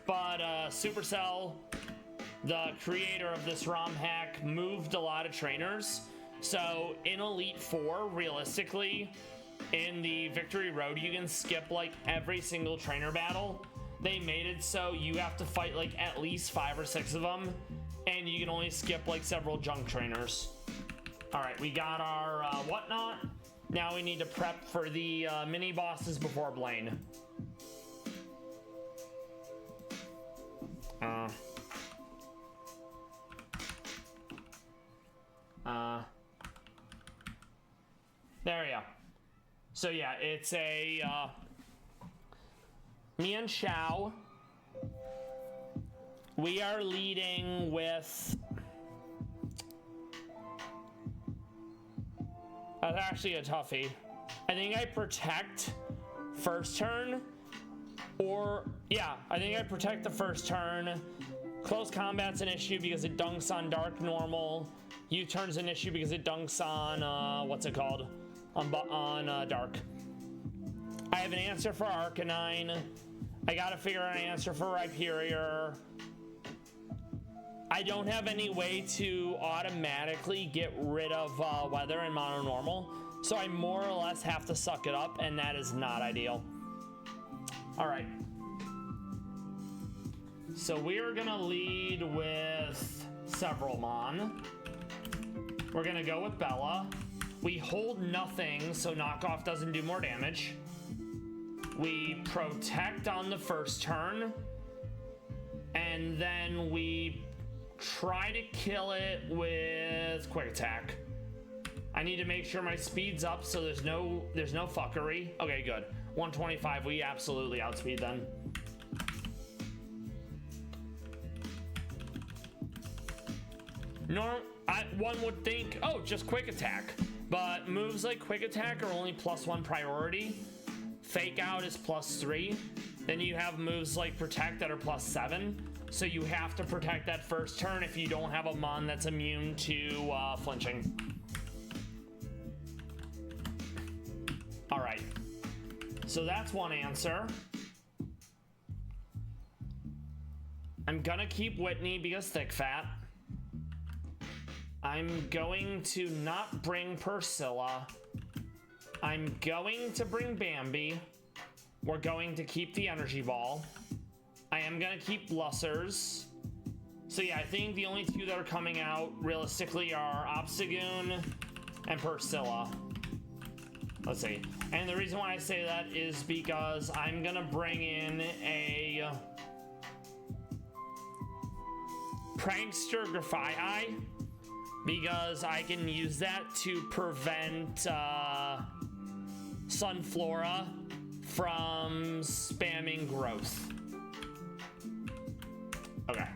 But Supercell, the creator of this ROM hack, moved a lot of trainers. So in Elite 4, realistically, in the Victory Road, you can skip like every single trainer battle. They made it so you have to fight like at least 5 or 6 of them, and you can only skip like several junk trainers. All right, we got our whatnot. Now we need to prep for the mini bosses before Blaine. There we go. So yeah, it's a me and Xiao. We are leading with. That's actually a toughie. I think I protect first turn, or yeah, I think I protect the first turn. Close combat's an issue because it dunks on dark normal. U-turn's an issue because it dunks on what's it called? On dark. I have an answer for Arcanine. I gotta figure out an answer for Rhyperior. I don't have any way to automatically get rid of weather and mono normal, so I more or less have to suck it up, and that is not ideal. All right. So we are gonna lead with several Mon. We're gonna go with Bella. We hold nothing, so knockoff doesn't do more damage. We protect on the first turn, and then we try to kill it with quick attack. I need to make sure my speed's up so there's no fuckery. Okay, good. 125, we absolutely outspeed then. One would think, oh, just quick attack. But moves like quick attack are only +1 priority. Fake out is +3. Then you have moves like protect that are +7. So you have to protect that first turn if you don't have a Mon that's immune to flinching. All right. So that's one answer. I'm gonna keep Whitney because thick fat. I'm going to not bring Priscilla. I'm going to bring Bambi. We're going to keep the energy ball. I am gonna keep Lussers. So yeah, I think the only two that are coming out realistically are Obstagoon and Priscilla. Let's see. And the reason why I say that is because I'm gonna bring in a Prankster Grafai, because I can use that to prevent Sunflora from spamming growth. Okay.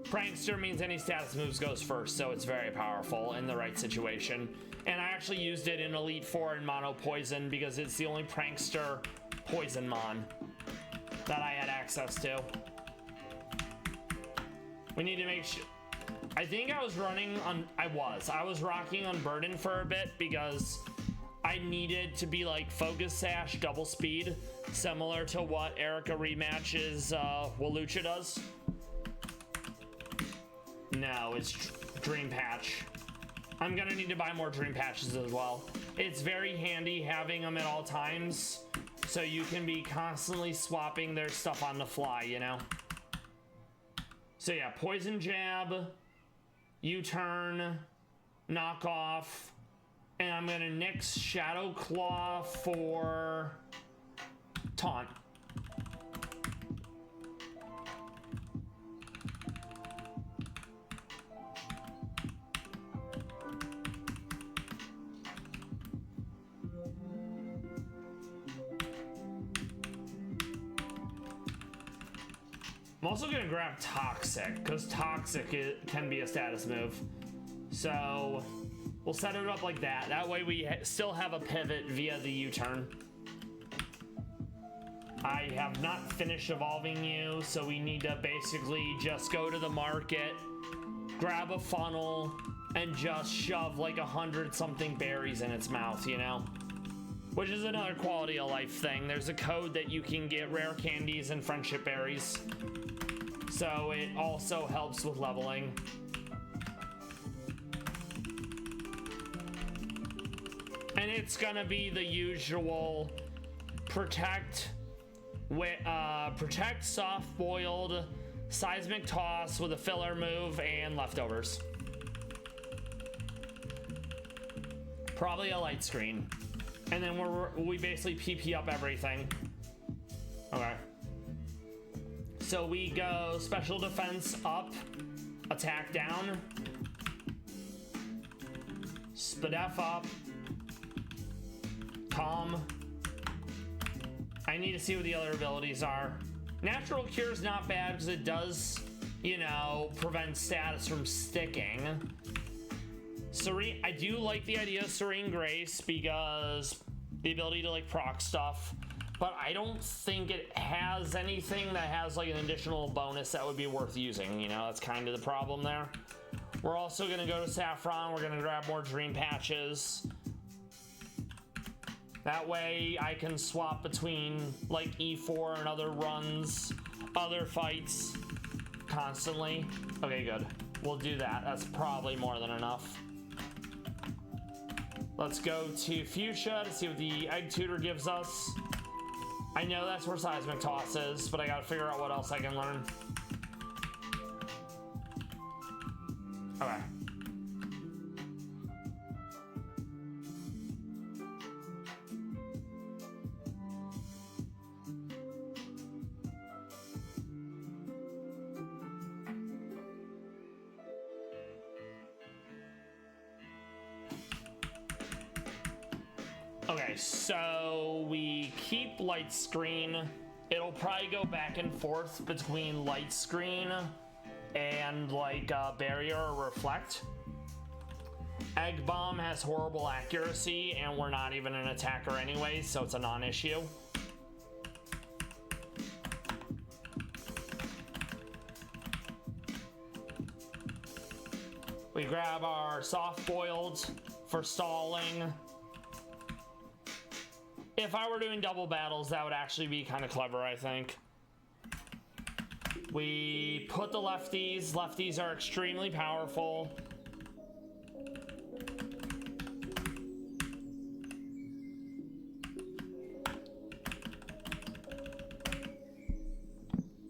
Prankster means any status moves goes first, so it's very powerful in the right situation. And I actually used it in Elite 4 in Mono Poison because it's the only Prankster Poison Mon that I had access to. We need to make sure. I think I was running on. I was rocking on Burden for a bit because I needed to be like Focus Sash double speed, similar to what Erica Rematch's Walucha does. No, it's Dream Patch. I'm gonna need to buy more dream patches as well. It's very handy having them at all times, so you can be constantly swapping their stuff on the fly, you know? So yeah, poison jab, U-turn, knock off, and I'm gonna nix Shadow Claw for taunt. I'm also gonna grab Toxic, because Toxic can be a status move. So we'll set it up like that. That way we still have a pivot via the U-turn. I have not finished evolving you, so we need to basically just go to the market, grab a funnel, and just shove like 100-something berries in its mouth, you know? Which is another quality of life thing. There's a code that you can get rare candies and friendship berries. So it also helps with leveling. And it's gonna be the usual protect, soft-boiled, seismic toss with a filler move and leftovers. Probably a light screen. And then we basically PP up everything. Okay. So we go special defense up, attack down, Spadef up, calm. I need to see what the other abilities are. Natural Cure is not bad because it does, you know, prevent status from sticking. Serene, I do like the idea of Serene Grace because the ability to like proc stuff, but I don't think it has anything that has like an additional bonus that would be worth using. You know, that's kind of the problem there. We're also gonna go to Saffron. We're gonna grab more dream patches. That way I can swap between like E4 and other runs, other fights constantly. Okay, good. We'll do that. That's probably more than enough. Let's go to Fuchsia to see what the Egg Tutor gives us. I know that's where Seismic Toss is, but I gotta figure out what else I can learn. Okay. Okay, so we keep Light Screen. It'll probably go back and forth between Light Screen and like Barrier or Reflect. Egg Bomb has horrible accuracy and we're not even an attacker anyway, so it's a non-issue. We grab our Soft Boiled for stalling. If I were doing double battles, that would actually be kind of clever, I think. We put the lefties. Lefties are extremely powerful.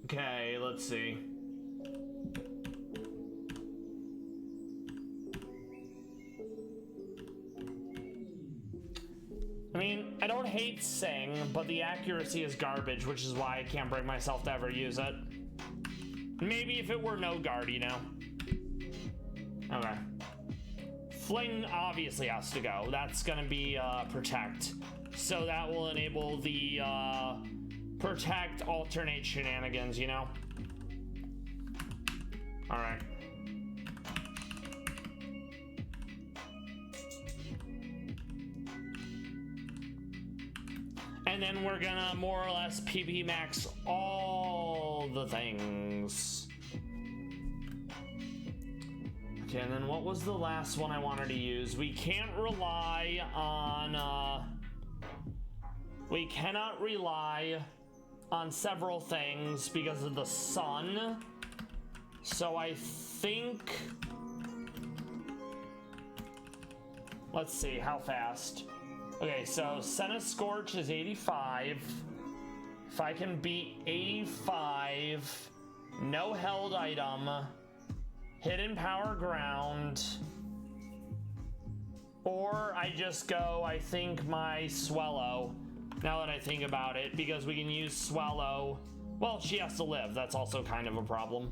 Okay, let's see. I mean, I don't hate Sing, but the accuracy is garbage, which is why I can't bring myself to ever use it. Maybe if it were no guard, you know? Okay. Fling obviously has to go. That's gonna be Protect. So that will enable the Protect alternate shenanigans, you know? Alright. And then we're gonna more or less PP max all the things. Okay, and then what was the last one I wanted to use? We can't rely on, we cannot rely on several things because of the sun. So I think Let's see, how fast? Okay, so Senna Scorch is 85. If I can beat 85, no held item, hidden power ground, or I just go, I think, my Swallow, now that I think about it, because we can use Swallow. Well, she has to live. That's also kind of a problem.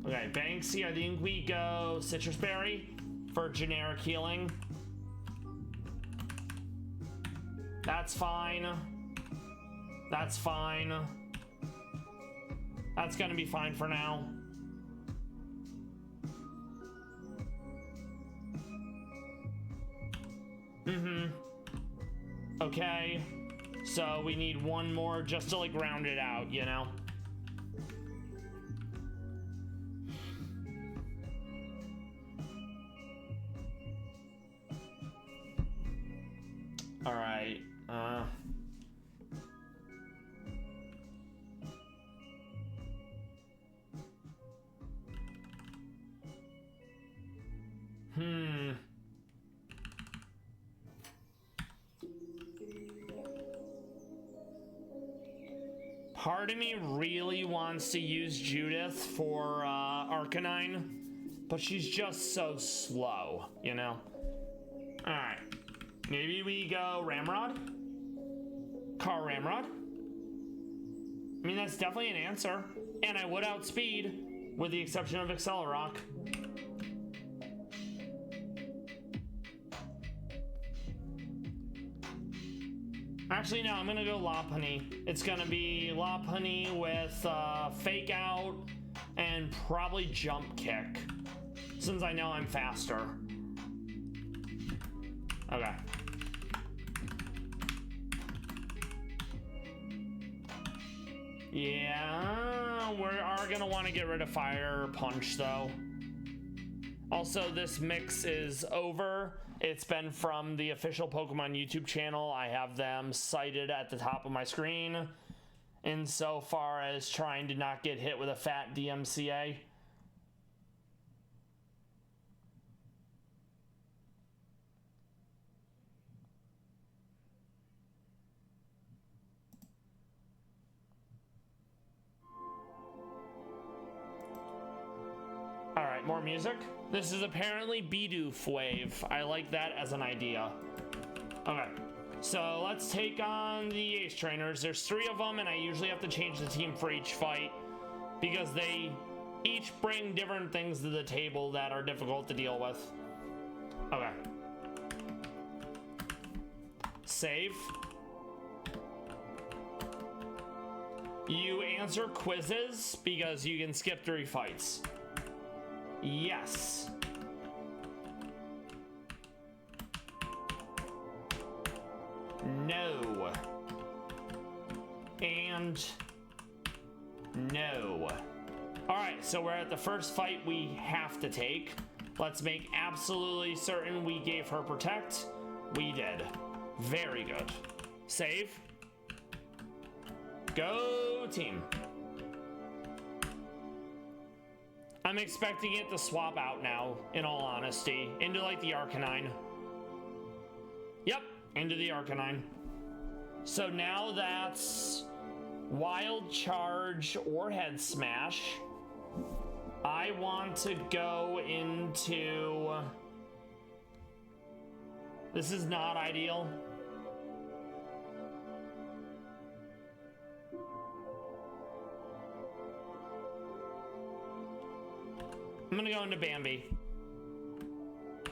Okay, Banksy, I think we go Citrus Berry for generic healing. That's fine. That's fine. That's gonna be fine for now. Okay. So we need one more just to like round it out, you know? All right. Part of me really wants to use Judith for Arcanine, but she's just so slow, you know? Alright. Maybe we go Ramrod? Car Ramrod? I mean, that's definitely an answer. And I would outspeed, with the exception of Accelerock. Actually, no, I'm gonna go Lopunny. It's gonna be Lopunny with Fake Out and probably Jump Kick, since I know I'm faster. Okay. Yeah, we are gonna want to get rid of Fire Punch, though. Also, this mix is over. It's been from the official Pokemon YouTube channel. I have them cited at the top of my screen insofar as trying to not get hit with a fat DMCA. Alright, more music. This is apparently Bidoof Wave. I like that as an idea. Okay, so let's take on the Ace Trainers. There's 3 of them, and I usually have to change the team for each fight because they each bring different things to the table that are difficult to deal with. Okay. Save. You answer quizzes because you can skip 3 fights. Yes. No. And no. All right, so we're at the first fight we have to take. Let's make absolutely certain we gave her Protect. We did. Very good. Save. Go team. I'm expecting it to swap out now, in all honesty, into like the Arcanine. Yep, into the Arcanine. So now that's Wild Charge or Head Smash. I want to go into... This is not ideal. I'm gonna go into Bambi.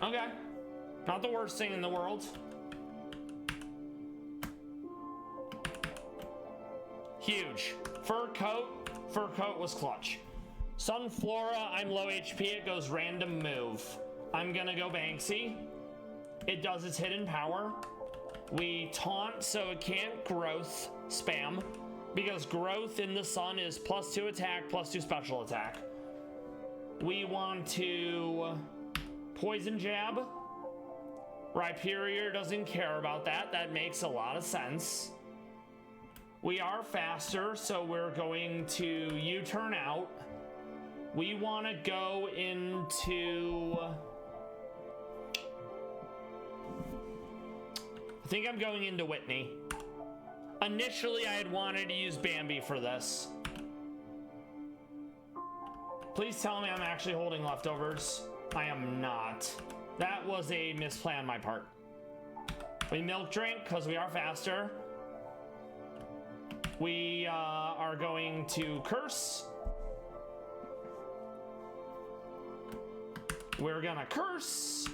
Okay. Not the worst thing in the world. Huge. Fur coat was clutch. Sunflora, I'm low HP, it goes random move. I'm gonna go Banksy. It does its hidden power. We taunt so it can't growth spam, because growth in the sun is +2 attack, +2 special attack. We want to Poison Jab. Rhyperior doesn't care about that. That makes a lot of sense. We are faster, so we're going to U-turn out. We want to go into think I'm going into Whitney. Initially, I had wanted to use Bambi for this. Please tell me I'm actually holding leftovers. I am not. That was a misplay on my part. We milk drink because we are faster. We are going to curse. We're gonna curse.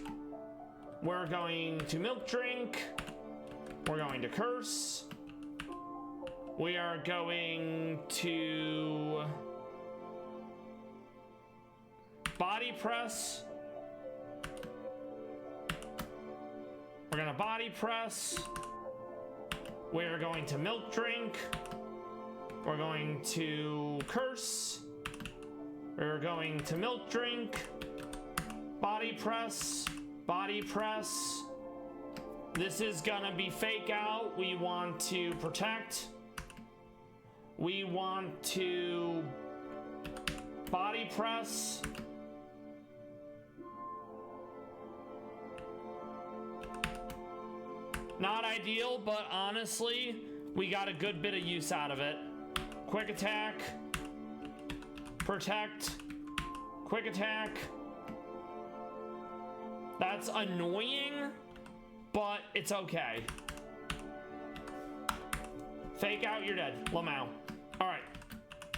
We're going to milk drink. We're going to curse. We are going to body press. We're gonna body press. We're going to milk drink. We're going to curse. We're going to milk drink. Body press. Body press. This is gonna be fake out. We want to protect. We want to body press. Not ideal, but honestly, we got a good bit of use out of it. Quick attack. Protect. Quick attack. That's annoying, but it's okay. Fake out, you're dead. Lamau. All right.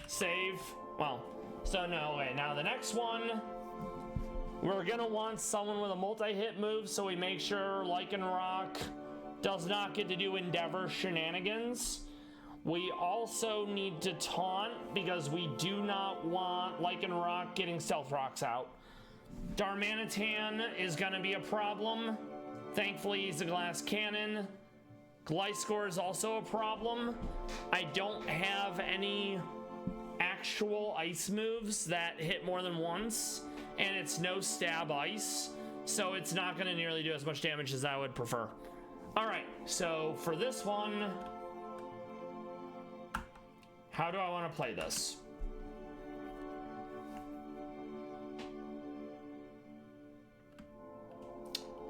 Save. Well, so no, okay. Now the next one, we're gonna want someone with a multi-hit move, so we make sure Lycanroc does not get to do Endeavor shenanigans. We also need to taunt because we do not want Lycanroc getting Stealth Rocks out. Darmanitan is gonna be a problem. Thankfully, he's a glass cannon. Gliscor is also a problem. I don't have any actual ice moves that hit more than once, and it's no stab ice, so it's not gonna nearly do as much damage as I would prefer. All right, so for this one, how do I want to play this?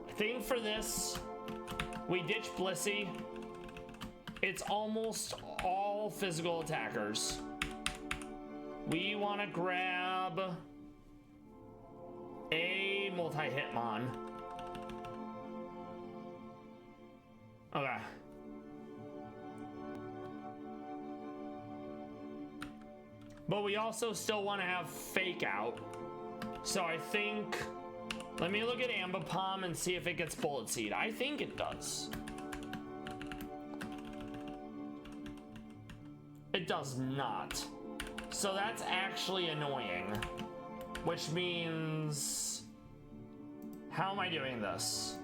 I think for this, we ditch Blissey. It's almost all physical attackers. We want to grab a multi-hitmon. Okay. But we also still want to have fake out. So I think, let me look at Ambipom and see if it gets Bullet Seed. I think it does. It does not. So that's actually annoying. Which means, how am I doing this?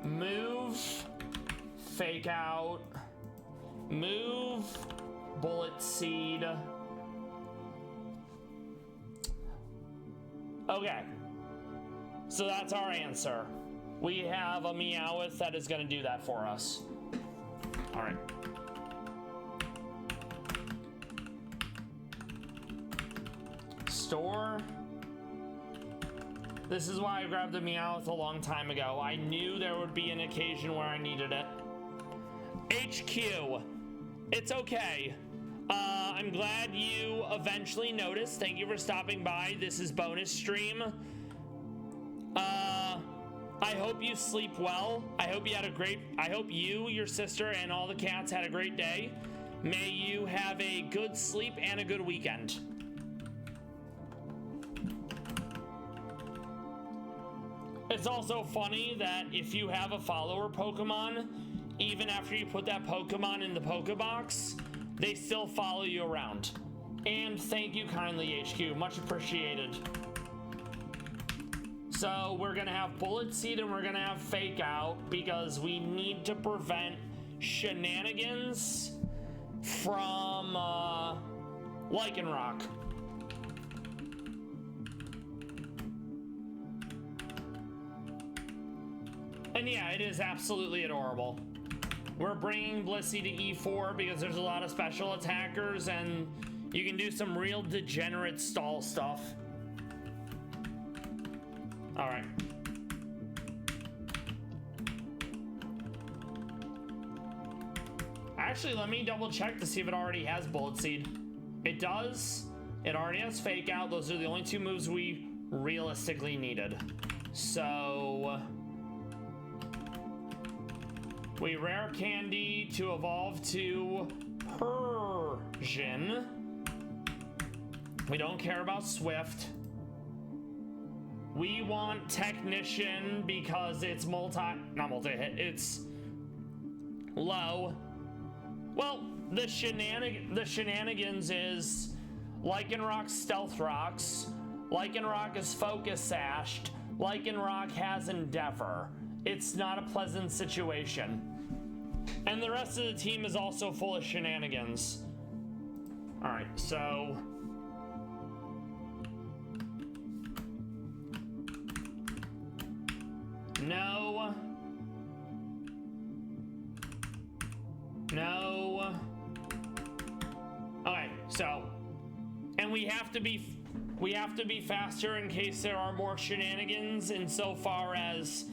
Move, fake out, move, Bullet Seed. Okay, so that's our answer. We have a Meowth that is going to do that for us. All right. Store. This is why I grabbed the Meowth a long time ago. I knew there would be an occasion where I needed it. HQ. It's okay. I'm glad you eventually noticed. Thank you for stopping by. This is bonus stream. I hope you sleep well. I hope you, your sister, and all the cats had a great day. May you have a good sleep and a good weekend. It's also funny that if you have a follower Pokemon, even after you put that Pokemon in the Pokebox, they still follow you around. And thank you kindly, HQ. Much appreciated. So we're gonna have Bullet Seed and we're gonna have Fake Out because we need to prevent shenanigans from Lycanroc. And yeah, it is absolutely adorable. We're bringing Blissey to E4 because there's a lot of special attackers and you can do some real degenerate stall stuff. All right. Actually, let me double check to see if it already has Bullet Seed. It does. It already has Fake Out. Those are the only 2 moves we realistically needed. So we Rare Candy to evolve to Persian. We don't care about Swift. We want Technician because it's not multi-hit, it's low. Well, the shenanigans is Lycanroc Stealth Rocks, Lycanroc is Focus Sashed, Lycanroc has Endeavor. It's not a pleasant situation. And the rest of the team is also full of shenanigans. Alright, so no. No. Okay, so, and we have to be faster in case there are more shenanigans, insofar as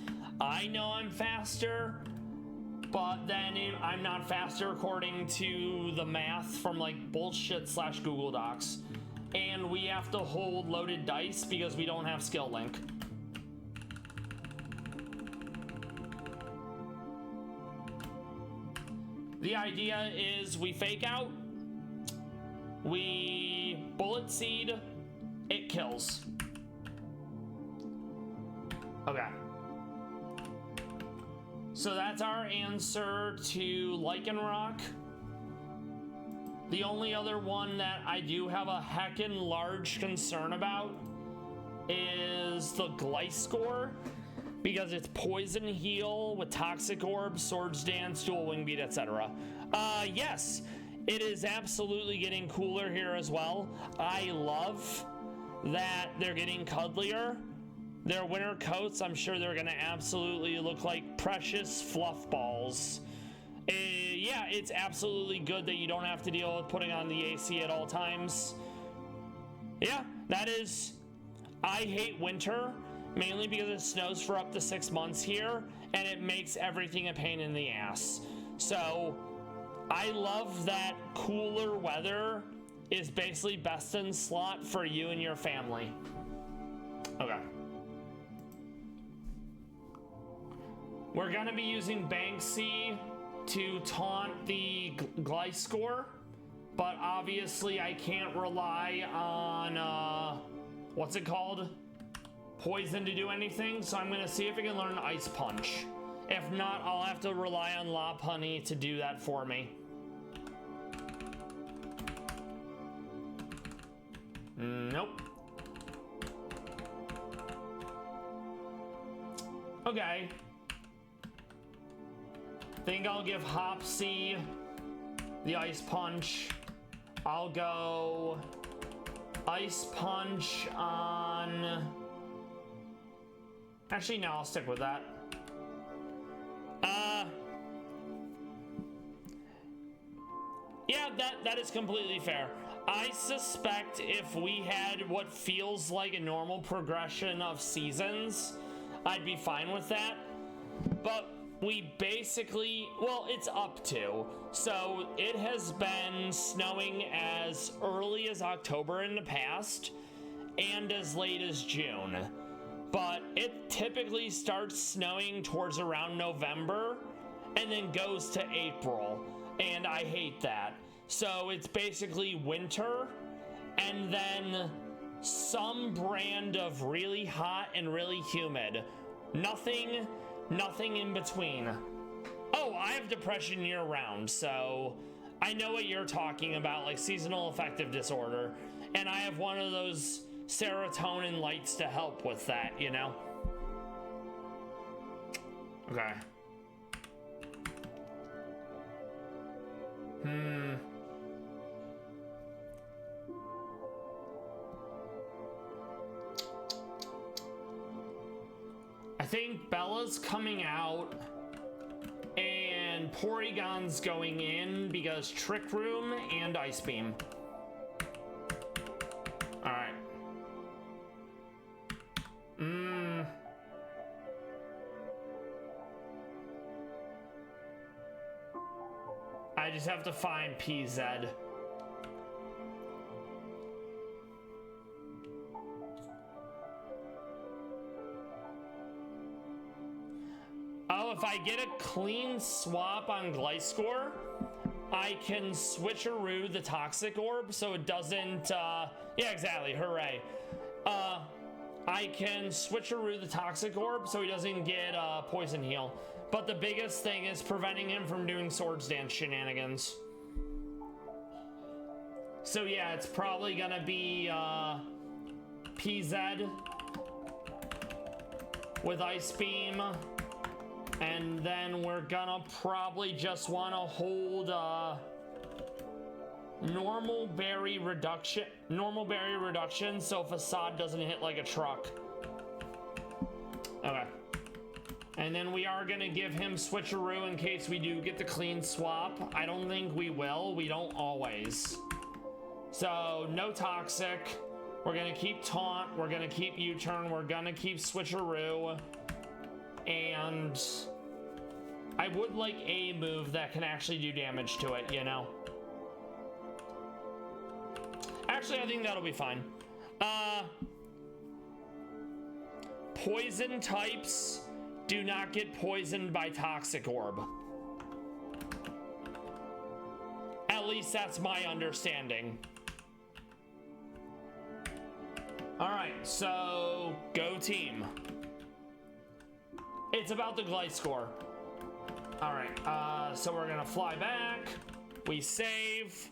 I know I'm faster, but then I'm not faster according to the math from like bullshit / Google Docs. And we have to hold loaded dice because we don't have skill link. The idea is we Fake Out, we Bullet Seed, it kills. Okay. So that's our answer to Lycanroc. The only other one that I do have a heckin' large concern about is the Gliscor, because it's Poison Heal with Toxic Orb, Swords Dance, Dual Wing Beat, etc. Yes, it is absolutely getting cooler here as well. I love that they're getting cuddlier. Their winter coats, I'm sure they're gonna absolutely look like precious fluff balls. Yeah, it's absolutely good that you don't have to deal with putting on the AC at all times. Yeah, that is... I hate winter, mainly because it snows for up to 6 months here, and it makes everything a pain in the ass. So, I love that cooler weather is basically best in slot for you and your family. Okay. We're gonna be using Banksy to taunt the Gliscor, but obviously I can't rely on, what's it called? Poison to do anything, so I'm gonna see if I can learn Ice Punch. If not, I'll have to rely on Lopunny to do that for me. Nope. Okay. Think I'll give Hopsy the Ice Punch. I'll go Ice Punch on... Actually, no, I'll stick with that. Yeah, that is completely fair. I suspect if we had what feels like a normal progression of seasons, I'd be fine with that. But we basically, well, it's up to. So it has been snowing as early as October in the past and as late as June. But it typically starts snowing towards around November and then goes to April. And I hate that. So it's basically winter and then some brand of really hot and really humid. Nothing in between. Oh, I have depression year round, so I know what you're talking about, like seasonal affective disorder. And I have one of those serotonin lights to help with that, you know? Okay. I think Bella's coming out and Porygon's going in because Trick Room and Ice Beam. Alright. I just have to find PZ. Oh, if I get a clean swap on Gliscor, I can switcheroo the Toxic Orb so it doesn't, yeah, exactly, hooray. I can switcheroo the Toxic Orb so he doesn't get Poison Heal. But the biggest thing is preventing him from doing Swords Dance shenanigans. So yeah, it's probably gonna be PZ with Ice Beam. And then we're gonna probably just wanna hold normal berry reduction so Facade doesn't hit like a truck. Okay. And then we are gonna give him switcheroo in case we do get the clean swap. I don't think we will, we don't always. So no Toxic, we're gonna keep Taunt, we're gonna keep U-turn, we're gonna keep switcheroo. And I would like a move that can actually do damage to it, you know? Actually, I think that'll be fine. Poison types do not get poisoned by Toxic Orb. At least that's my understanding. All right, so go team. It's about the Gliscor. All right, so we're gonna fly back. We save.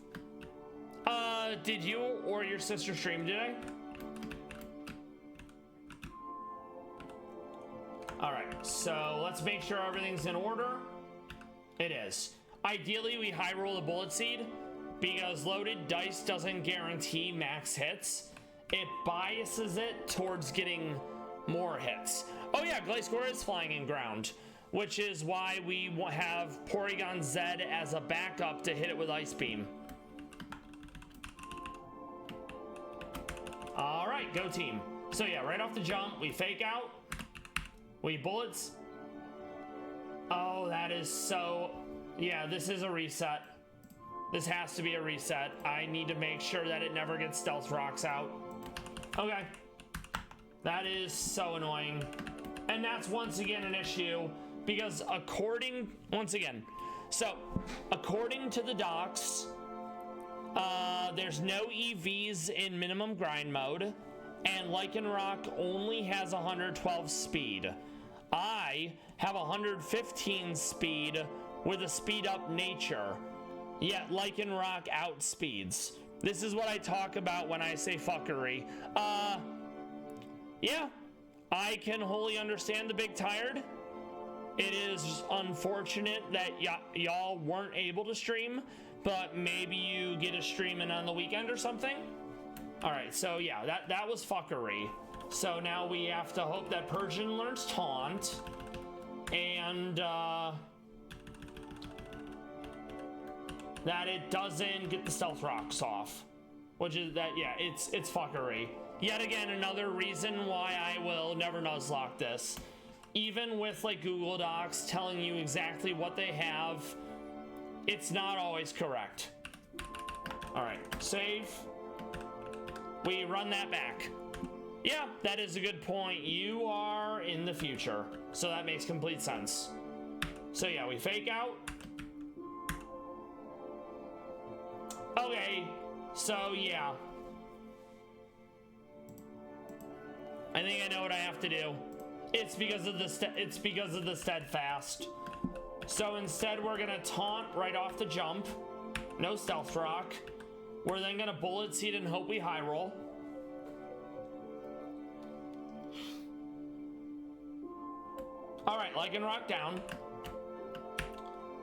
Did you or your sister stream today? All right, so let's make sure everything's in order. It is. Ideally, we high roll the Bullet Seed because loaded dice doesn't guarantee max hits. It biases it towards getting more hits. Oh yeah, Gliscor is flying in ground, which is why we have Porygon Z as a backup to hit it with Ice Beam. All right, go team. So yeah, right off the jump, we fake out, we bullets. Oh, that is so, yeah, this is a reset. This has to be a reset. I need to make sure that it never gets Stealth Rocks out. Okay. That is so annoying. And that's once again an issue because according to the docs, there's no EVs in minimum grind mode, and Lycanroc only has 112 speed. I have 115 speed with a speed up nature, yet Lycanroc outspeeds. This is what I talk about when I say fuckery. Yeah, I can wholly understand the big tired. It is unfortunate that y'all weren't able to stream, but maybe you get a stream in on the weekend or something. All right, so yeah, that was fuckery. So now we have to hope that Persian learns Taunt, and that it doesn't get the Stealth Rocks off, which is that, yeah, it's fuckery. Yet again, another reason why I will never Nuzlocke this. Even with like Google Docs telling you exactly what they have, it's not always correct. All right, save. We run that back. Yeah, that is a good point. You are in the future, so that makes complete sense. So yeah, we fake out. Okay, so yeah. I think I know what I have to do. It's because of the steadfast. So instead we're gonna taunt right off the jump. No Stealth Rock. We're then gonna Bullet Seed and hope we high roll. All right, Lycanroc down.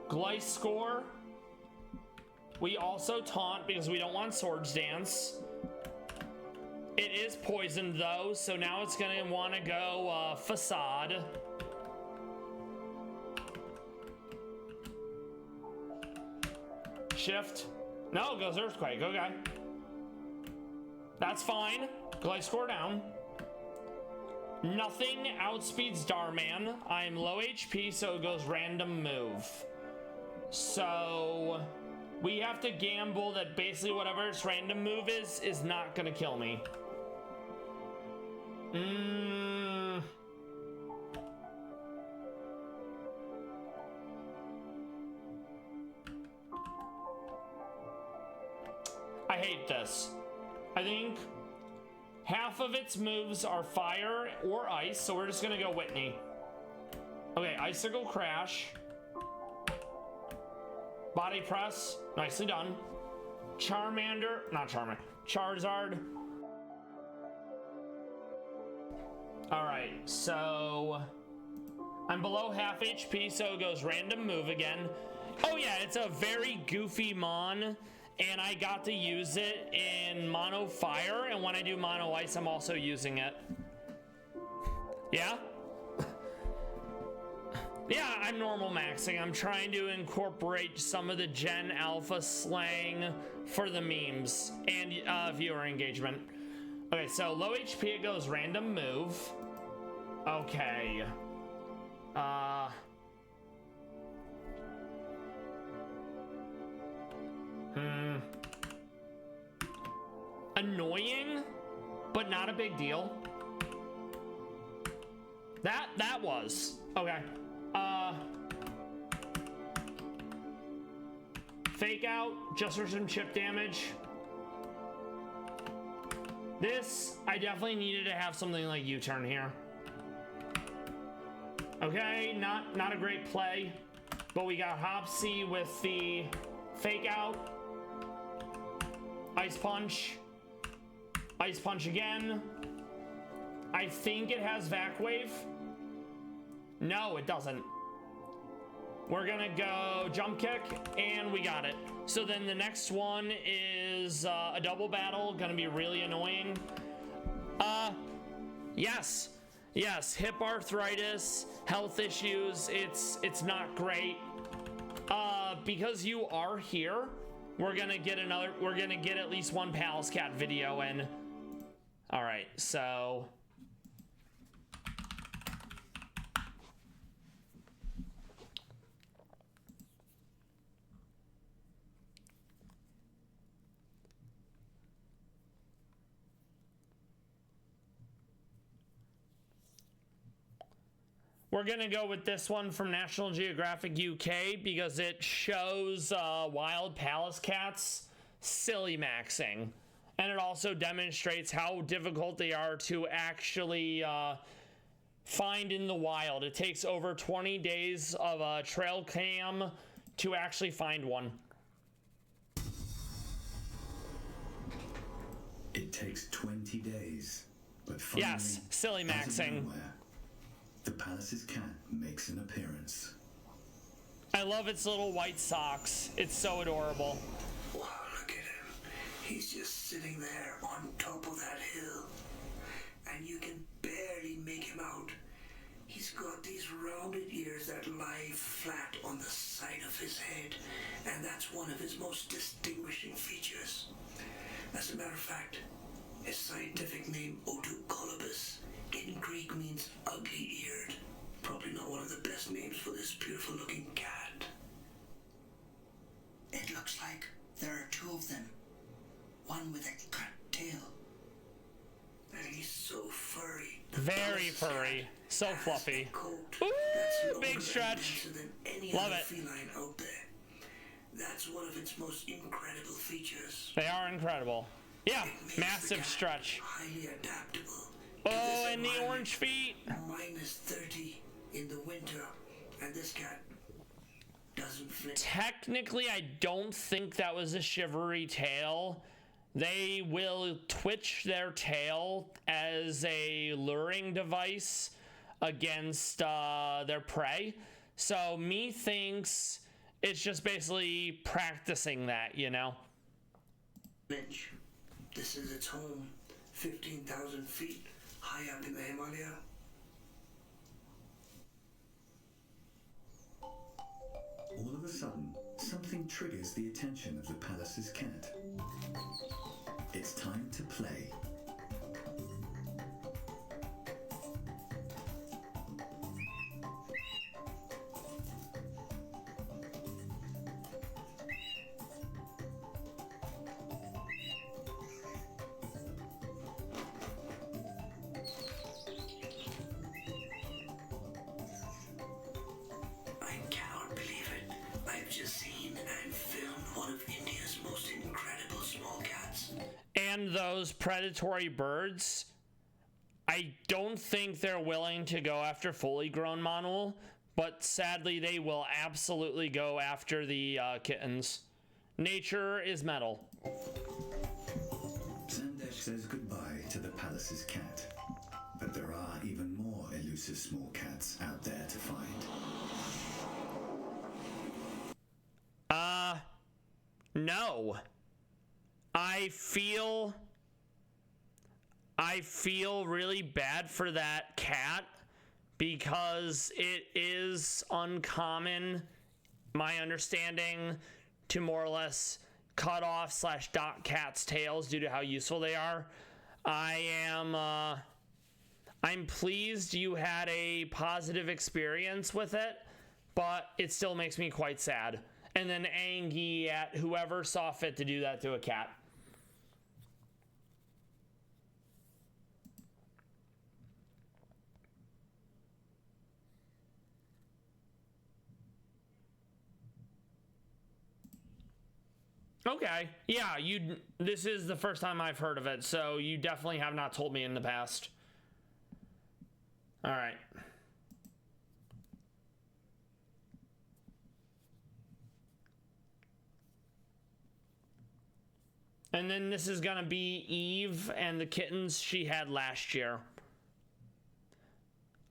Gliscor. We also taunt because we don't want Swords Dance. It is poisoned though, so now it's gonna want to go Facade. Shift. No, it goes Earthquake. Okay. That's fine. Gliscor down. Nothing outspeeds Darman. I'm low HP, so it goes random move. So We have to gamble that basically whatever its random move is not gonna kill me. I hate this. I think half of its moves are fire or ice, so we're just gonna go Whitney. Okay, Icicle Crash. Body Press, nicely done. Charmander, not Charmander, Charizard. All right, so I'm below half HP, so it goes random move again. Oh yeah, it's a very goofy Mon, and I got to use it in Mono Fire, and when I do Mono Ice, I'm also using it. Yeah? Yeah, I'm normal maxing. I'm trying to incorporate some of the Gen Alpha slang for the memes and viewer engagement. Okay, so low HP, it goes random move. Okay. Annoying, but not a big deal. That was. Okay. Fake Out, just for some chip damage. This, I definitely needed to have something like U-turn here. Okay, not a great play, but we got Hopsy with the Fake Out. Ice Punch. Ice Punch again. I think it has Vac Wave. No, it doesn't. We're gonna go Jump Kick, and we got it. So then the next one is a double battle, gonna be really annoying. Yes, hip arthritis, health issues, it's not great. Because you are here, we're gonna get at least one Pallas Cat video in. All right, so we're gonna go with this one from National Geographic UK because it shows wild Pallas Cats silly maxing. And it also demonstrates how difficult they are to actually find in the wild. It takes over 20 days of a trail cam to actually find one. It takes 20 days, but finally, yes, silly maxing. The Pallas Cat makes an appearance. I love its little white socks. It's so adorable. Wow, look at him. He's just sitting there on top of that hill, and you can barely make him out. He's got these rounded ears that lie flat on the side of his head, and that's one of his most distinguishing features. As a matter of fact, his scientific name, Otucolobus, in Greek means ugly-eared. Probably not one of the best names for this beautiful-looking cat. It looks like there are two of them. One with a cut tail. And he's so furry. Very furry. So fluffy. Ooh, big stretch. Love it. Feline out there. That's one of its most incredible features. They are incredible. Yeah, massive stretch. Highly adaptable. Oh, and the orange feet. Minus 30 in the winter, and this cat doesn't flinch. Technically, I don't think that was a shivery tail. They will twitch their tail as a luring device against their prey. So me thinks it's just basically practicing that, you know? Lynch, this is its home, 15,000 feet high up in the Himalaya. All of a sudden, something triggers the attention of the Pallas Cat. It's time to play. and those predatory birds, I don't think they're willing to go after fully grown Meownwell, but sadly they will absolutely go after the kittens. Nature is metal. Sandesh says goodbye to the Pallas's cat, but there are even more elusive small cats out there to find. No. I feel really bad for that cat because it is uncommon, my understanding, to more or less cut off / dot cats' tails due to how useful they are. I'm pleased you had a positive experience with it, but it still makes me quite sad. And then angry at whoever saw fit to do that to a cat. Okay, yeah, this is the first time I've heard of it, so you definitely have not told me in the past. All right. And then this is gonna be Eve and the kittens she had last year.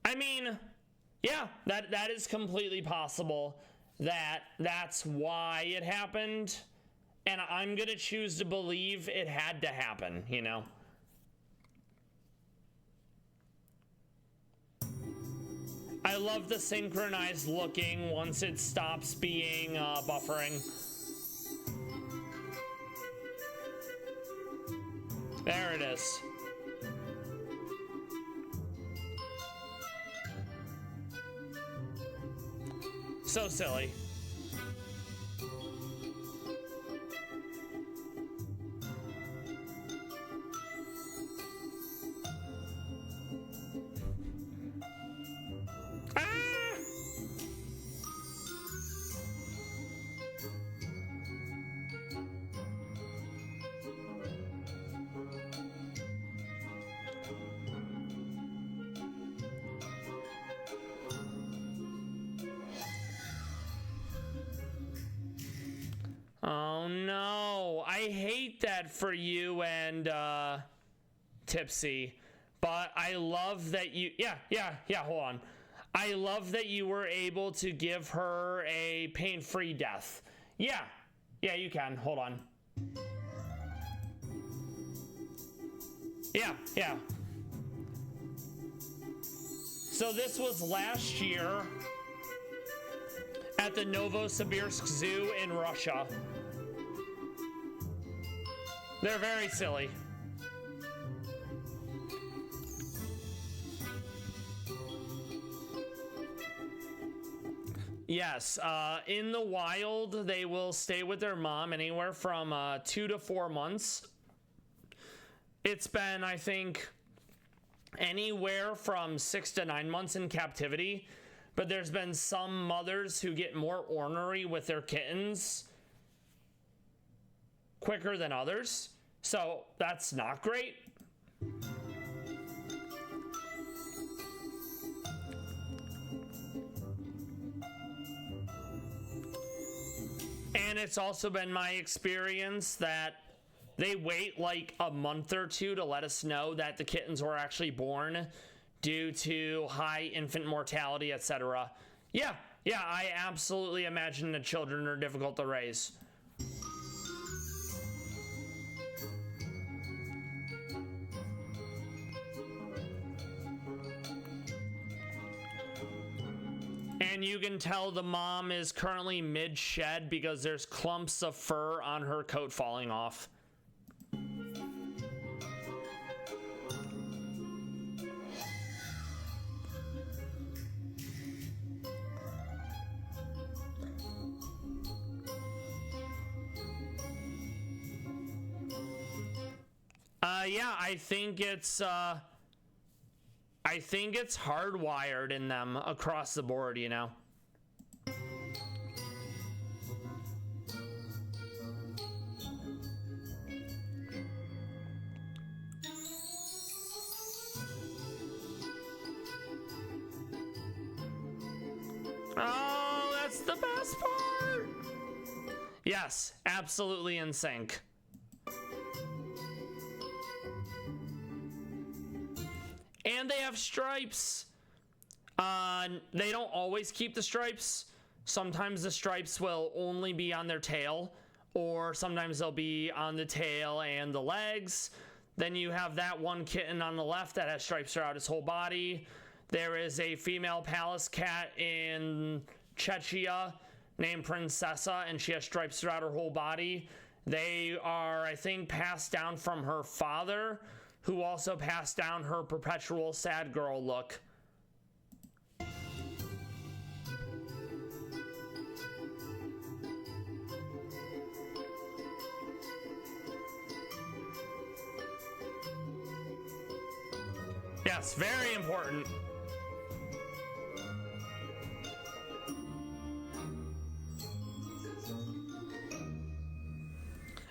I mean, yeah, that is completely possible. That's why it happened. And I'm gonna choose to believe it had to happen, you know? I love the synchronized looking once it stops being buffering. There it is. So silly. Oh no, I hate that for you and Tipsy, but I love that you, hold on. I love that you were able to give her a pain-free death. Yeah, you can, hold on. Yeah. So this was last year at the Novosibirsk Zoo in Russia. They're very silly. Yes, in the wild, they will stay with their mom anywhere from 2 to 4 months. It's been, I think, anywhere from 6 to 9 months in captivity. But there's been some mothers who get more ornery with their kittens quicker than others. So that's not great. And it's also been my experience that they wait like a month or two to let us know that the kittens were actually born due to high infant mortality, etc. Yeah, I absolutely imagine that children are difficult to raise. And you can tell the mom is currently mid-shed because there's clumps of fur on her coat falling off. Yeah, I think it's hardwired in them across the board, you know. the best part. Yes, absolutely in sync. And they have stripes. They don't always keep the stripes. Sometimes the stripes will only be on their tail, or sometimes they'll be on the tail and the legs. Then you have that one kitten on the left that has stripes throughout his whole body. There is a female Pallas Cat in Czechia named Princessa, and she has stripes throughout her whole body. They are, I think, passed down from her father, who also passed down her perpetual sad girl look. Yes, very important.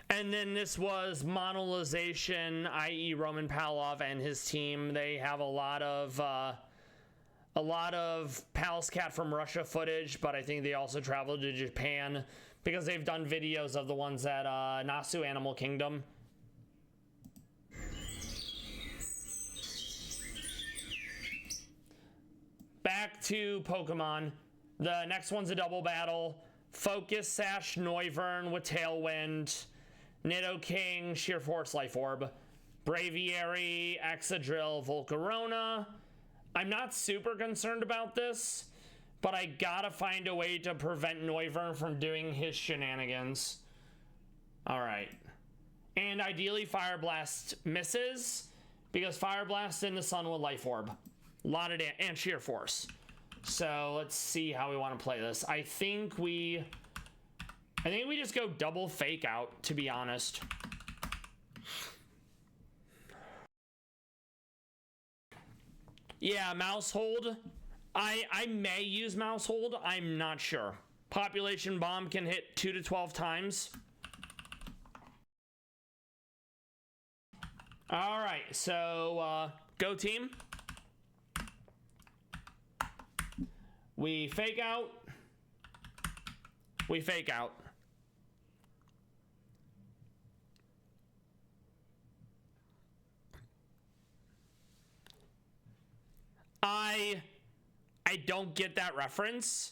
And then this was monetization, i.e. Roman Pavlov and his team. They have a lot of Pallas Cat from Russia footage, but I think they also traveled to Japan because they've done videos of the ones at Nasu Animal Kingdom. Back to Pokemon. The next one's a double battle. Focus Sash Noivern with Tailwind. Nidoking, Sheer Force, Life Orb. Braviary, Excadrill, Volcarona. I'm not super concerned about this, but I gotta find a way to prevent Noivern from doing his shenanigans. Alright. And ideally Fire Blast misses, because Fire Blast in the sun with Life Orb. A lot of and Sheer Force. So let's see how we want to play this. I think we just go double Fake Out, to be honest. Yeah, Mouse Hold. I may use Mouse Hold. I'm not sure. Population Bomb can hit 2 to 12 times. All right, so go team. We Fake Out. We Fake Out. I don't get that reference,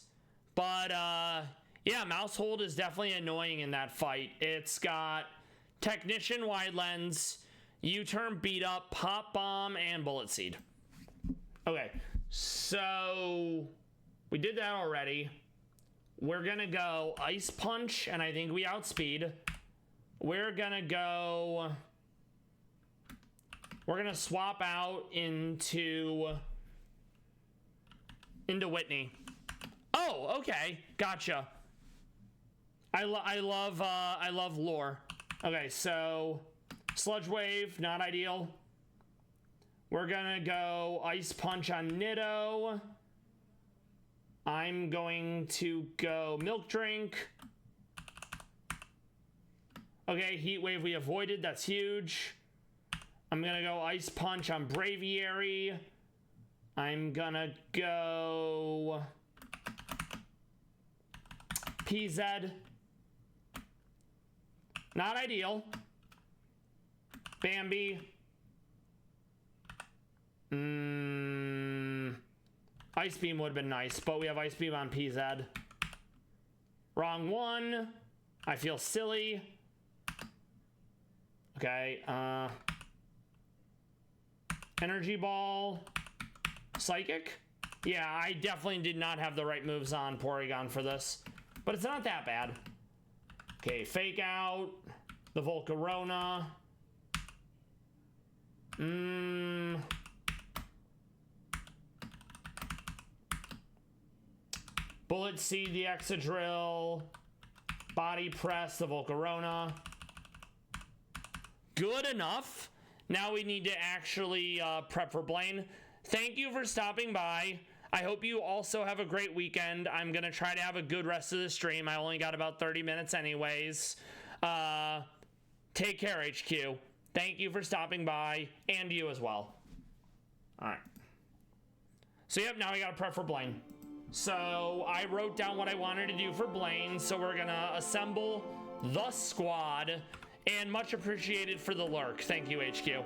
but yeah, Mouse Hold is definitely annoying in that fight. It's got Technician, Wide Lens, U-Turn, Beat Up, Pop Bomb, and Bullet Seed. Okay, so we did that already. We're gonna go Ice Punch, and I think we outspeed. We're gonna swap out into Whitney. Oh, okay, gotcha. I love lore. Okay, so Sludge Wave, not ideal. We're gonna go Ice Punch on Nido. I'm going to go Milk Drink. Okay, Heat Wave we avoided, that's huge. I'm gonna go Ice Punch on Braviary. I'm gonna go PZ. Not ideal. Bambi. Ice Beam would have been nice, but we have Ice Beam on PZ. Wrong one. I feel silly. Okay, Energy Ball. Psychic? Yeah, I definitely did not have the right moves on Porygon for this, but it's not that bad. Okay, Fake Out. The Volcarona. Bullet Seed, the Excadrill. Body Press, the Volcarona. Good enough. Now we need to actually prep for Blaine. Thank you for stopping by. I hope you also have a great weekend. I'm going to try to have a good rest of the stream. I only got about 30 minutes anyways. Take care, HQ. Thank you for stopping by, and you as well. All right. So, yep, now we got to prep for Blaine. So I wrote down what I wanted to do for Blaine. So we're gonna assemble the squad, and much appreciated for the lurk. Thank you, HQ.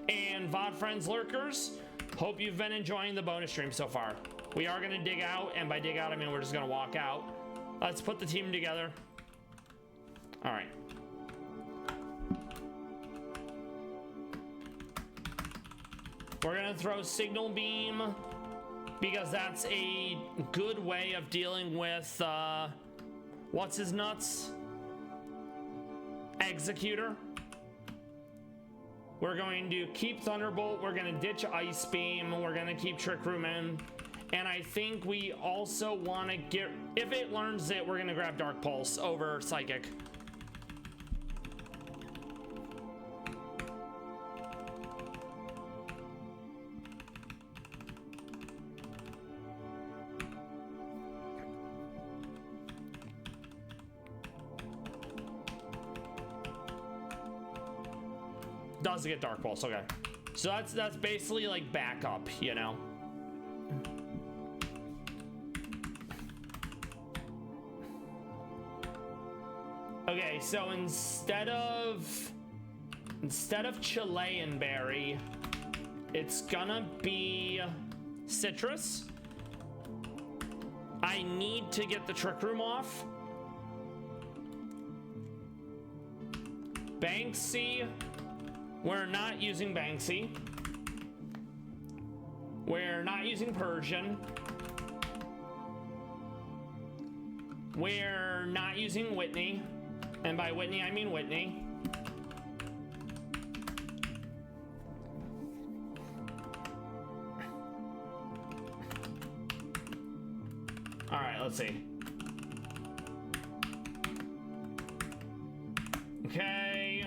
And VOD friends, lurkers, hope you've been enjoying the bonus stream so far. We are gonna dig out, and by dig out I mean we're just gonna walk out. Let's put the team together. All right. We're gonna throw signal beam because that's a good way of dealing with what's his nuts? Executor. We're going to keep Thunderbolt. We're gonna ditch Ice Beam. We're gonna keep Trick Room in. And I think we also want to get, if it learns it, we're gonna grab Dark Pulse over Psychic. Does get Dark Pulse, okay. So that's basically like backup, you know. Okay, so instead of Chilean Berry, it's gonna be Citrus. I need to get the Trick Room off. Banksy. We're not using Banksy. We're not using Persian. We're not using Whitney. And by Whitney, I mean Whitney. All right, let's see. Okay.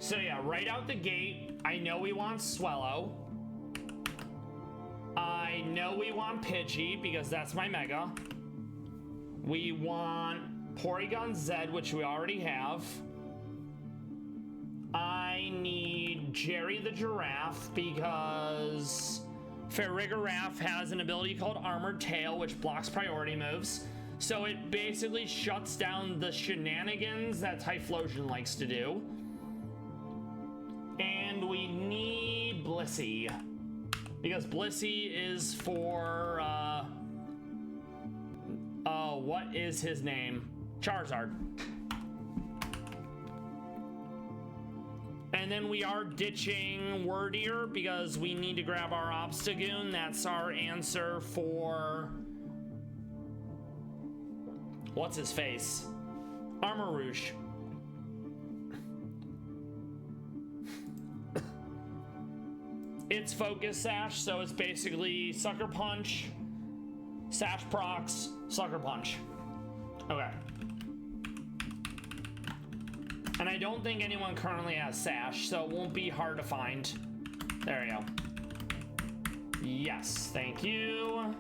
So yeah, right out the gate, I know we want Swellow. I know we want Pidgey because that's my Mega. We want Porygon Z, which we already have. I need Jerry the Giraffe because Farigiraf has an ability called Armored Tail, which blocks priority moves. So it basically shuts down the shenanigans that Typhlosion likes to do. And we need Blissey because Blissey is for what is his name? Charizard. And then we are ditching Wordier because we need to grab our Obstagoon. That's our answer for what's his face? Armor Rouge. It's Focus Sash, so it's basically Sucker Punch, Sash Procs, Sucker Punch. Okay. And I don't think anyone currently has Sash, so it won't be hard to find. There we go. Yes, thank you.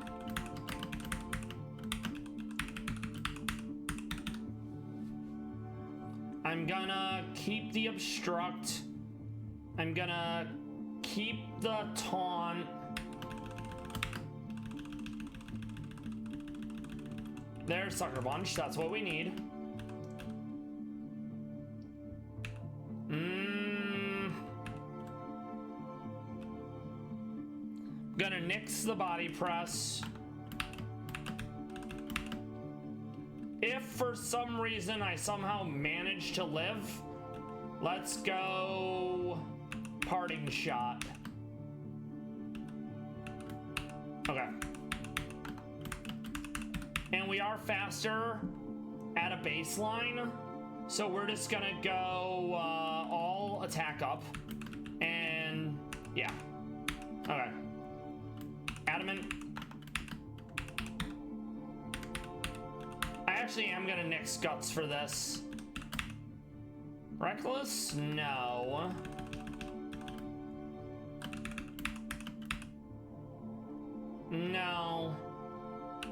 I'm gonna keep the Obstruct. I'm gonna keep the Taunt. There's Sucker Punch, that's what we need. Gonna nix the Body Press. If for some reason I somehow manage to live, let's go Parting Shot. Okay. And we are faster at a baseline, so we're just gonna go all attack up. And yeah. Okay. Adamant. I actually am gonna nix Guts for this. Reckless? No. No.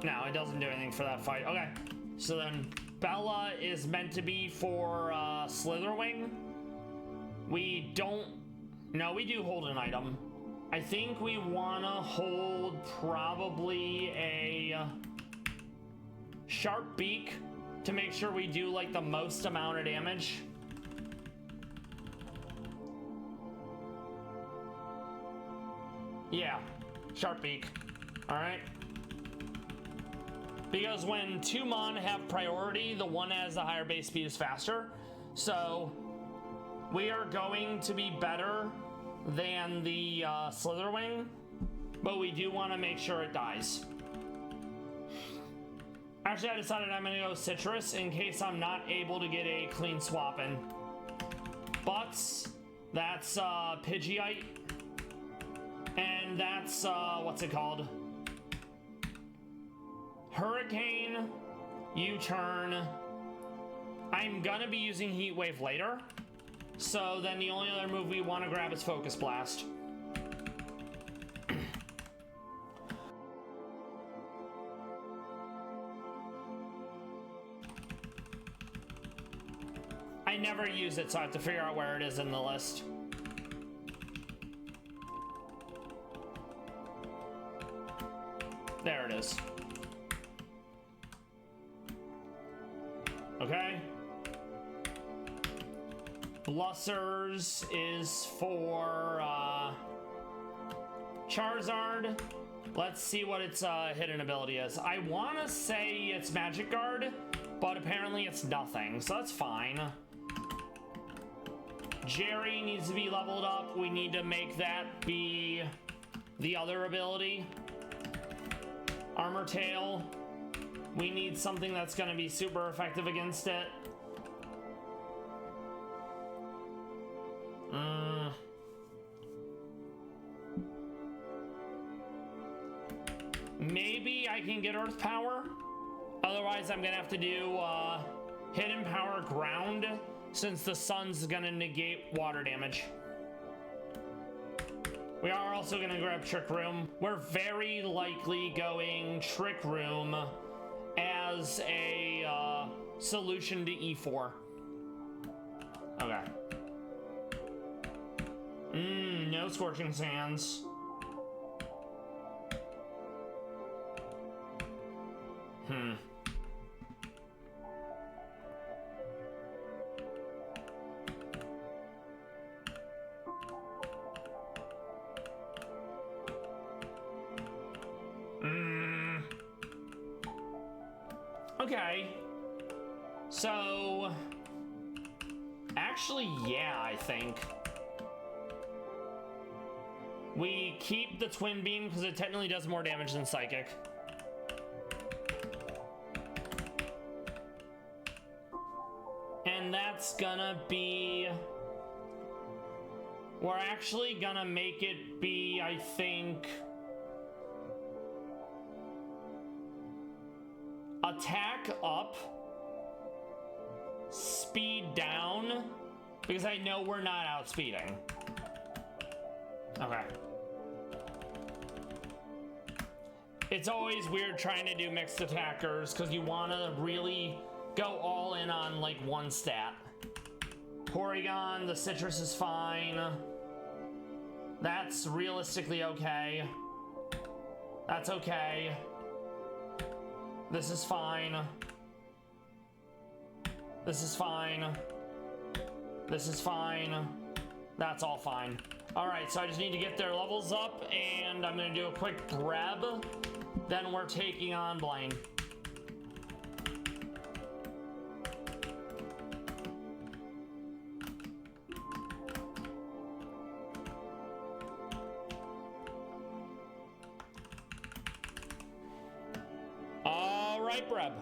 No, it doesn't do anything for that fight. Okay. So then Bella is meant to be for Slitherwing. We don't... No, we do hold an item. I think we want to hold probably a Sharp Beak to make sure we do like the most amount of damage. Yeah, Sharp Beak. All right. Because when two Mon have priority, the one that has the higher base speed is faster. So we are going to be better than the Slitherwing, but we do want to make sure it dies. Actually, I decided I'm going to go Citrus in case I'm not able to get a clean swap in. Butts, that's Pidgeotite. And that's, what's it called? Hurricane, U-turn. I'm gonna be using Heat Wave later. So then the only other move we want to grab is Focus Blast. I never use it, so I have to figure out where it is in the list. There it is. Okay. Blussers is for Charizard. Let's see what its hidden ability is. I want to say it's Magic Guard, but apparently it's nothing, so that's fine. Jerry needs to be leveled up. We need to make that be the other ability. Armor Tail. We need something that's going to be super effective against it. Maybe I can get Earth Power. Otherwise, I'm going to have to do Hidden Power Ground, since the sun's going to negate water damage. We are also going to grab Trick Room. We're very likely going Trick Room as a solution to E4. Okay. No Scorching Sands. Okay. So... Actually, yeah, I think. We keep the Twin Beam because it technically does more damage than Psychic. And that's gonna be... We're actually gonna make it be, I think... Attack up, speed down, because I know we're not outspeeding. Okay. It's always weird trying to do mixed attackers because you want to really go all in on like one stat. Porygon, the Citrus is fine. That's realistically okay. That's okay. This is fine. This is fine. This is fine. That's all fine. All right, so I just need to get their levels up, and I'm gonna do a quick grab. Then we're taking on Blaine. All right, Breb.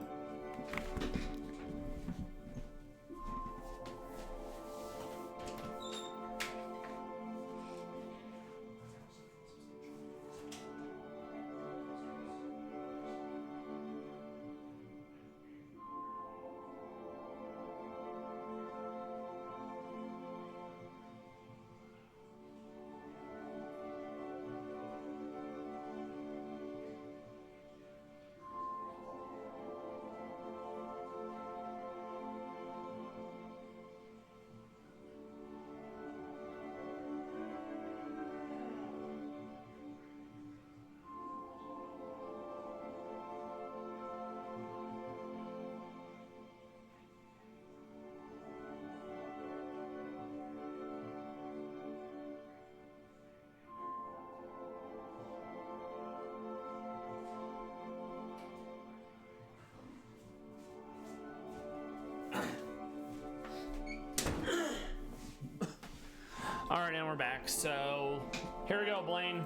All right, and we're back. So here we go, Blaine.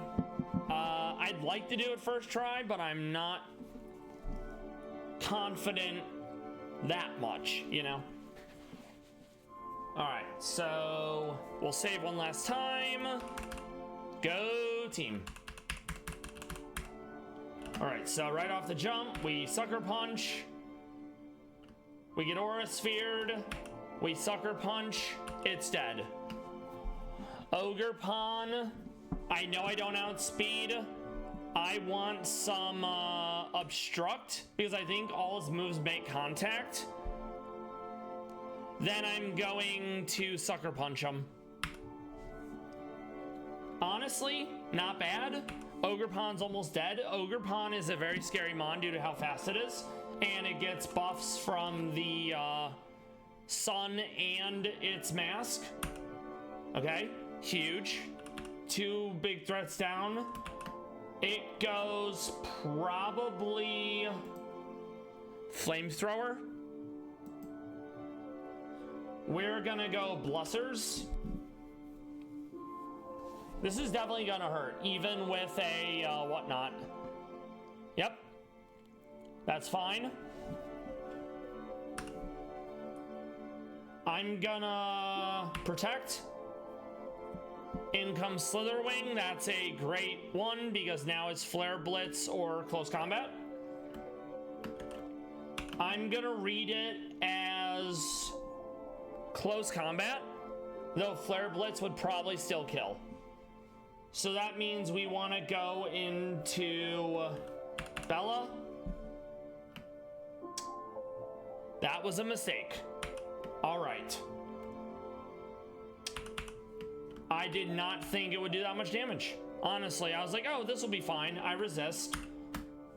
I'd like to do it first try, but I'm not confident that much, you know? All right, so we'll save one last time. Go team. All right, so right off the jump, we Sucker Punch. We get Aura Sphered. We Sucker Punch. It's dead. Ogre Pawn. I know I don't outspeed. I want some Obstruct because I think all his moves make contact. Then I'm going to Sucker Punch him. Honestly, not bad. Ogre Pawn's almost dead. Ogre Pawn is a very scary mon due to how fast it is. And it gets buffs from the sun and its mask. Okay, huge. 2 big threats down. It goes probably Flamethrower. We're gonna go Blussers. This is definitely gonna hurt, even with a whatnot. Yep, that's fine. I'm gonna Protect. In comes Slitherwing. That's a great one because now it's Flare Blitz or Close Combat. I'm gonna read it as Close Combat, though Flare Blitz would probably still kill. So that means we want to go into Bella. That was a mistake. All right. I did not think it would do that much damage. Honestly, I was like, oh, this will be fine. I resist.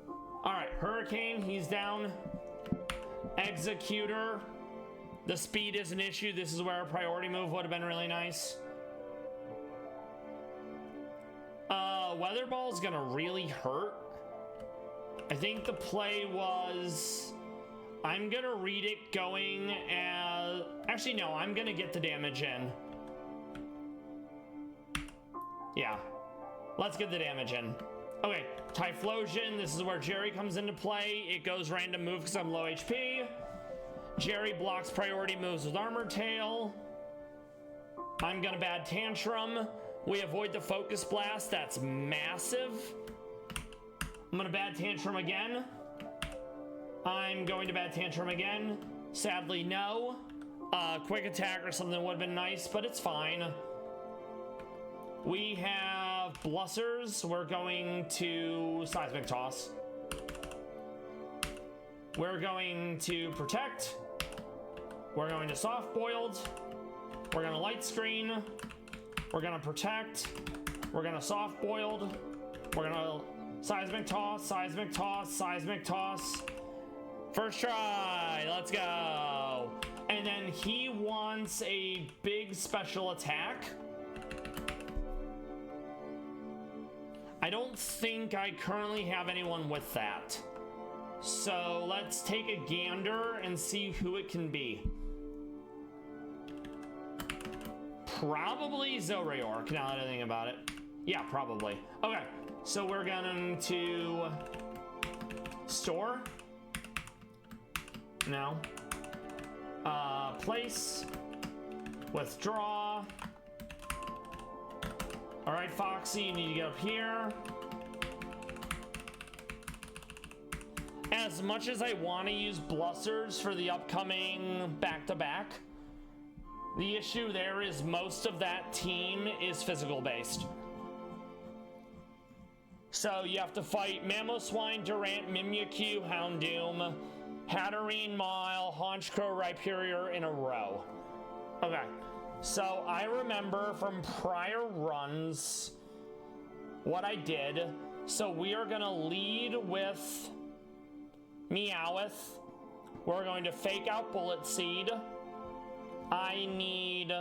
All right, Hurricane, he's down. Executor. The speed is an issue. This is where a priority move would have been really nice. Weather Ball is gonna really hurt. I think the play was I'm gonna read it going as... Actually, no, I'm gonna get the damage in. Yeah, let's get the damage in. Okay, Typhlosion, this is where Jerry comes into play. It goes random move because I'm low HP. Jerry blocks priority moves with Armor Tail. I'm gonna Bad Tantrum. We avoid the Focus Blast, that's massive. I'm gonna Bad Tantrum again. I'm going to Bad Tantrum again. Sadly, no. Quick Attack or something would have been nice, but it's fine. We have Blussers. We're going to Seismic Toss. We're going to Protect. We're going to Soft Boiled. We're going to Light Screen. We're going to Protect. We're going to Soft Boiled. We're going to Seismic Toss, Seismic Toss, Seismic Toss. First try. Let's go. And then he wants a big special attack. I don't think I currently have anyone with that. So let's take a gander and see who it can be. Probably Zorayork, now that I think about it. Yeah, probably. Okay, so we're going to store. No. Place. Withdraw. All right, Foxy, you need to get up here. As much as I want to use Blussers for the upcoming back-to-back, the issue there is most of that team is physical based. So you have to fight Mamoswine, Durant, Mimikyu, Houndoom, Hatterene, Mile, Haunchcrow, Rhyperior in a row. Okay, so I remember from prior runs what I did. So we are gonna lead with Meowth. We're going to fake out Bullet Seed. I need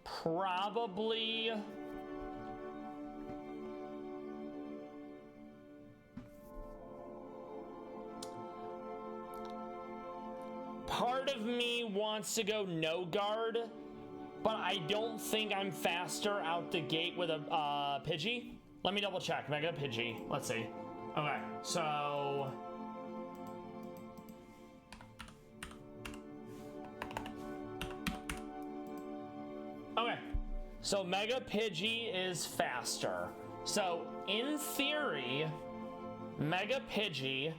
probably part of me wants to go no guard but I don't think I'm faster out the gate with a Pidgey. Let me double check. Mega Pidgey. Let's see. Okay, so... Okay, so Mega Pidgey is faster. So, in theory, Mega Pidgey,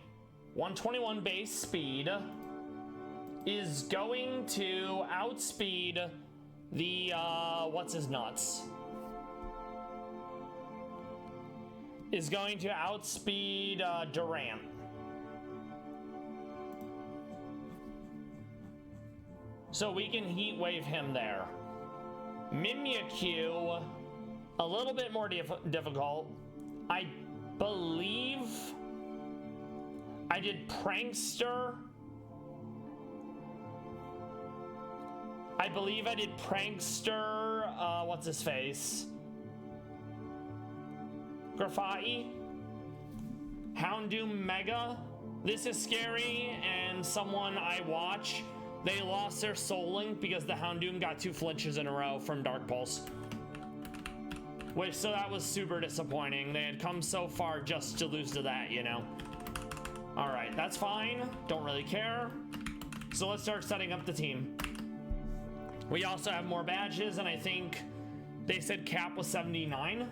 121 base speed, is going to outspeed the, what's his nuts? Is going to outspeed, Durant. So we can Heat Wave him there. Mimikyu, a little bit more difficult. I believe I did Prankster. I believe I did Prankster, what's his face? Graffiti? Houndoom Mega? This is scary, and someone I watch, they lost their Soul Link because the Houndoom got 2 flinches in a row from Dark Pulse. Which, so that was super disappointing. They had come so far just to lose to that, you know? Alright, that's fine. Don't really care. So let's start setting up the team. We also have more badges, and I think they said cap was 79.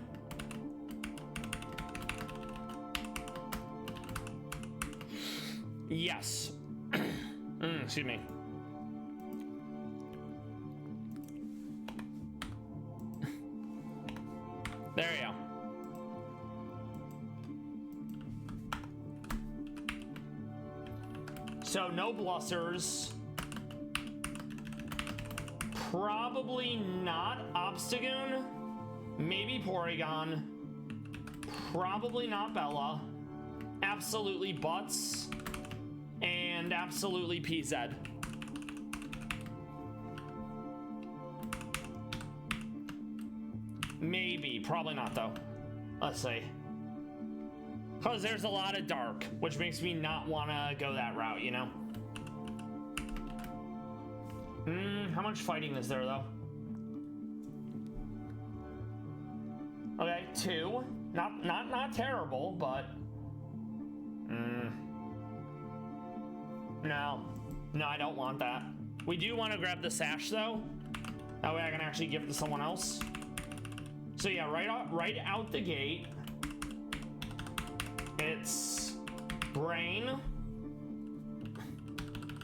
Yes. Excuse me. There you go. So no Blussers. Probably not Obstagoon. Maybe Porygon. Probably not Bella. Absolutely Butts. And absolutely PZ. Maybe. Probably not, though. Let's see. Because there's a lot of dark, which makes me not want to go that route, you know? How much fighting is there, though? Okay, 2. Not terrible, but... No. No, I don't want that. We do want to grab the Sash, though. That way I can actually give it to someone else. So yeah, right out the gate, it's Brain.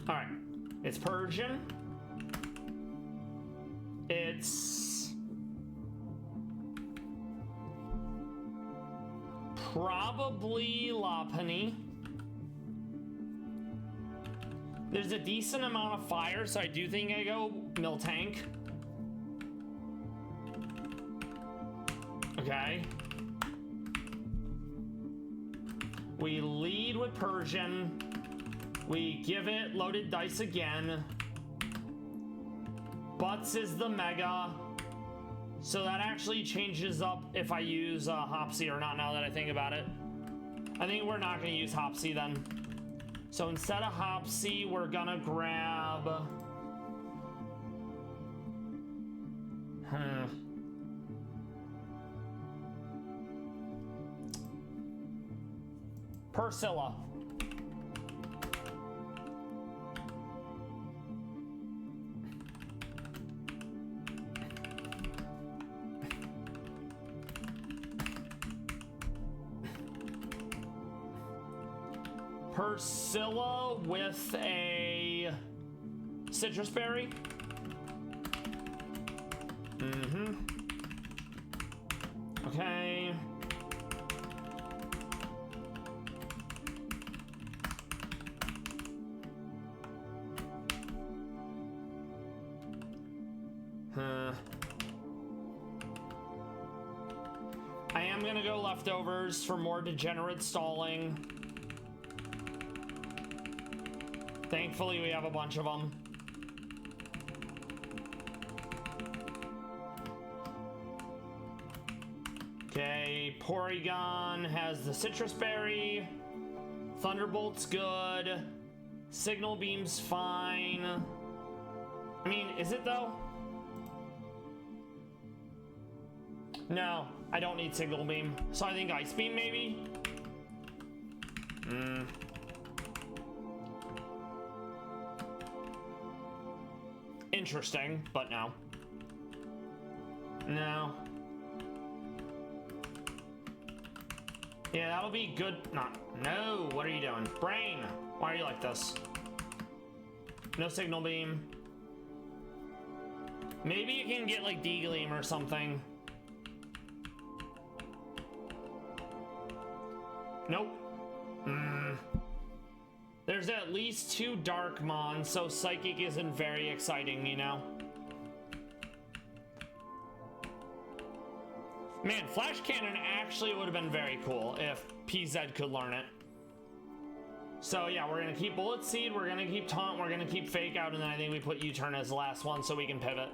Alright. It's Persian. It's probably Lopunny. There's a decent amount of fire, so I do think I go Miltank. Okay. We lead with Persian. We give it loaded dice again. Butts is the Mega. So that actually changes up if I use Hopsy or not, now that I think about it. I think we're not going to use Hopsy then. So instead of Hopsy, we're going to grab... Persilla. Persilla with a citrus berry. Okay. I am gonna go leftovers for more degenerate stalling. Thankfully, we have a bunch of them. Okay, Porygon has the citrus berry. Thunderbolt's good. Signal Beam's fine. I mean, is it though? No, I don't need Signal Beam. So I think Ice Beam, maybe? Interesting, but no. No. Yeah, that'll be good. No, what are you doing? Brain, why are you like this? No Signal Beam. Maybe you can get like D-Gleam or something. Nope. There's at least 2 Darkmon, so Psychic isn't very exciting, you know? Man, Flash Cannon actually would have been very cool if PZ could learn it. So yeah, we're gonna keep Bullet Seed, we're gonna keep Taunt, we're gonna keep Fake Out, and then I think we put U-Turn as the last one so we can pivot.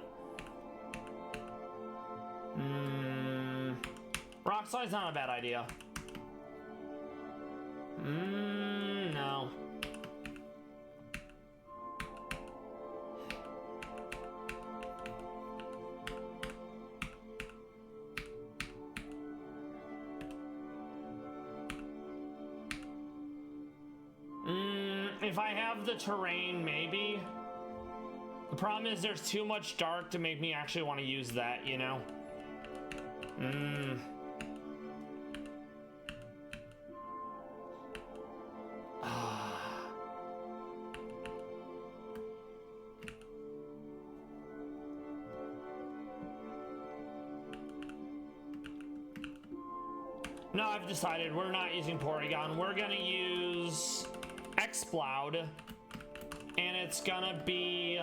Rock Slide's not a bad idea. No. If I have the terrain, maybe. The problem is there's too much dark to make me actually want to use that, you know? No, I've decided we're not using Porygon. We're gonna use Exploud, and it's gonna be